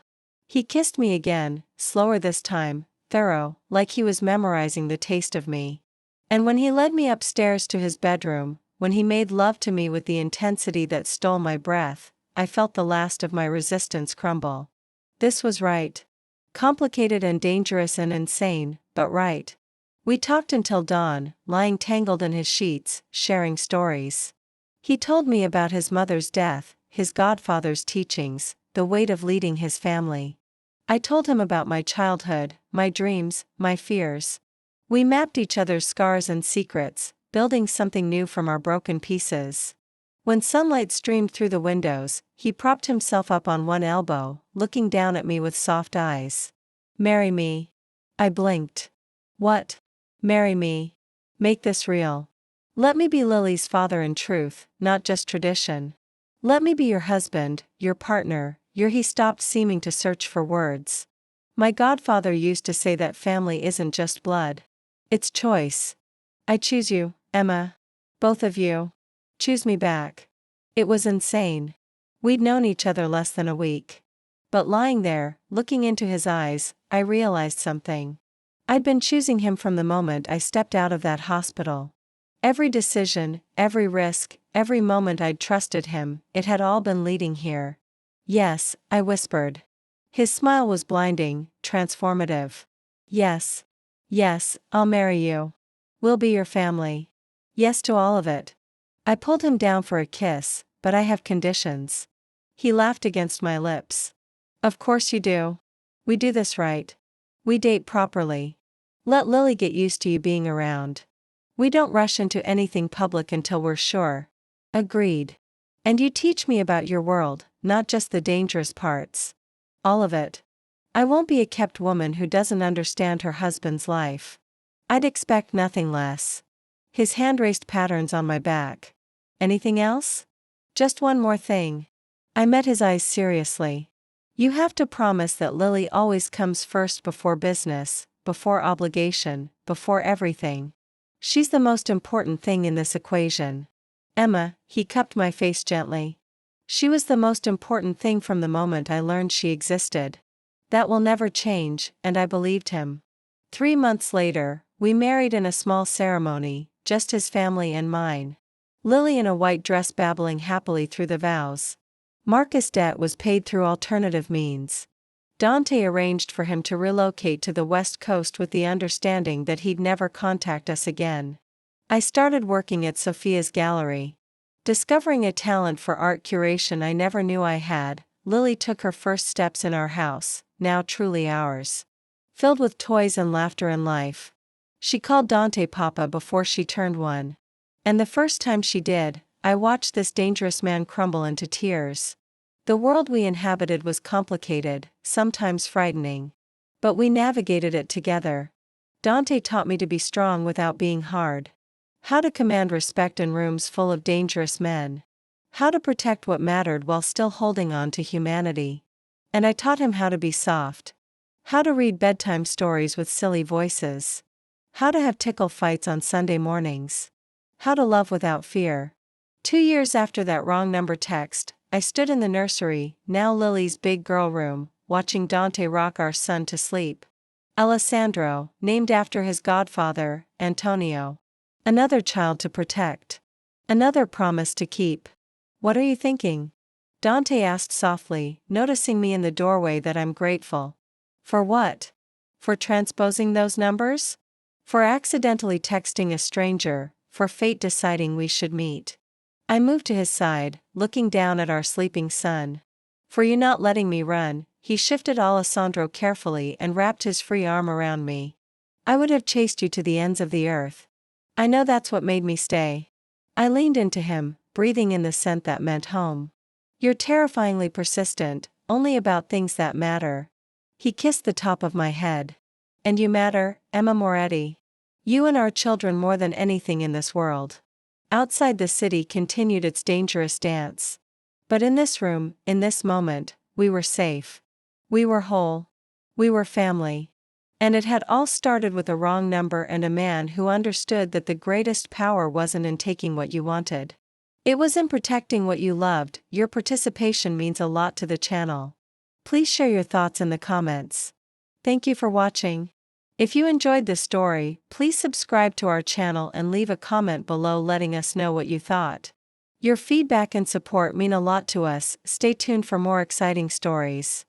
He kissed me again, slower this time, thorough, like he was memorizing the taste of me. And when he led me upstairs to his bedroom, when he made love to me with the intensity that stole my breath, I felt the last of my resistance crumble. This was right. Complicated and dangerous and insane, but right. We talked until dawn, lying tangled in his sheets, sharing stories. He told me about his mother's death, his godfather's teachings, the weight of leading his family. I told him about my childhood, my dreams, my fears. We mapped each other's scars and secrets, building something new from our broken pieces. When sunlight streamed through the windows, he propped himself up on one elbow, looking down at me with soft eyes. "Marry me." I blinked. "What?" "Marry me. Make this real. Let me be Lily's father in truth, not just tradition. Let me be your husband, your partner, your—" He stopped, seeming to search for words. "My godfather used to say that family isn't just blood. It's choice. I choose you, Emma. Both of you. Choose me back." It was insane. We'd known each other less than a week. But lying there, looking into his eyes, I realized something. I'd been choosing him from the moment I stepped out of that hospital. Every decision, every risk, every moment I'd trusted him, it had all been leading here. "Yes," I whispered. His smile was blinding, transformative. "Yes. Yes, I'll marry you. We'll be your family. Yes to all of it." I pulled him down for a kiss, "But I have conditions." He laughed against my lips. "Of course you do. We do this right. We date properly. Let Lily get used to you being around. We don't rush into anything public until we're sure." Agreed. "And you teach me about your world, not just the dangerous parts. All of it. I won't be a kept woman who doesn't understand her husband's life. I'd expect nothing less." His hand raced patterns on my back. "Anything else?" "Just one more thing." I met his eyes seriously. "You have to promise that Lily always comes first, before business, before obligation, before everything. She's the most important thing in this equation." "Emma," he cupped my face gently. "She was the most important thing from the moment I learned she existed. That will never change," and I believed him. 3 months later, we married in a small ceremony, just his family and mine. Lily in a white dress babbling happily through the vows. Marcus' debt was paid through alternative means. Dante arranged for him to relocate to the West Coast with the understanding that he'd never contact us again. I started working at Sophia's gallery. Discovering a talent for art curation I never knew I had, Lily took her first steps in our house, now truly ours. Filled with toys and laughter and life. She called Dante Papa before she turned 1. And the first time she did, I watched this dangerous man crumble into tears. The world we inhabited was complicated, sometimes frightening. But we navigated it together. Dante taught me to be strong without being hard. How to command respect in rooms full of dangerous men. How to protect what mattered while still holding on to humanity. And I taught him how to be soft. How to read bedtime stories with silly voices. How to have tickle fights on Sunday mornings. How to love without fear. 2 years after that wrong number text, I stood in the nursery, now Lily's big girl room, watching Dante rock our son to sleep. Alessandro, named after his godfather, Antonio. Another child to protect. Another promise to keep. "What are you thinking?" Dante asked softly, noticing me in the doorway. "That I'm grateful." "For what?" "For transposing those numbers? For accidentally texting a stranger, for fate deciding we should meet." I moved to his side, looking down at our sleeping son. "For you not letting me run." He shifted Alessandro carefully and wrapped his free arm around me. "I would have chased you to the ends of the earth. I know that's what made me stay." I leaned into him, breathing in the scent that meant home. "You're terrifyingly persistent, only about things that matter." He kissed the top of my head. "And you matter, Emma Moretti. You and our children more than anything in this world." Outside the city continued its dangerous dance. But in this room, in this moment, we were safe. We were whole. We were family. And it had all started with a wrong number and a man who understood that the greatest power wasn't in taking what you wanted. It was in protecting what you loved. Your participation means a lot to the channel. Please share your thoughts in the comments. Thank you for watching. If you enjoyed this story, please subscribe to our channel and leave a comment below letting us know what you thought. Your feedback and support mean a lot to us. Stay tuned for more exciting stories.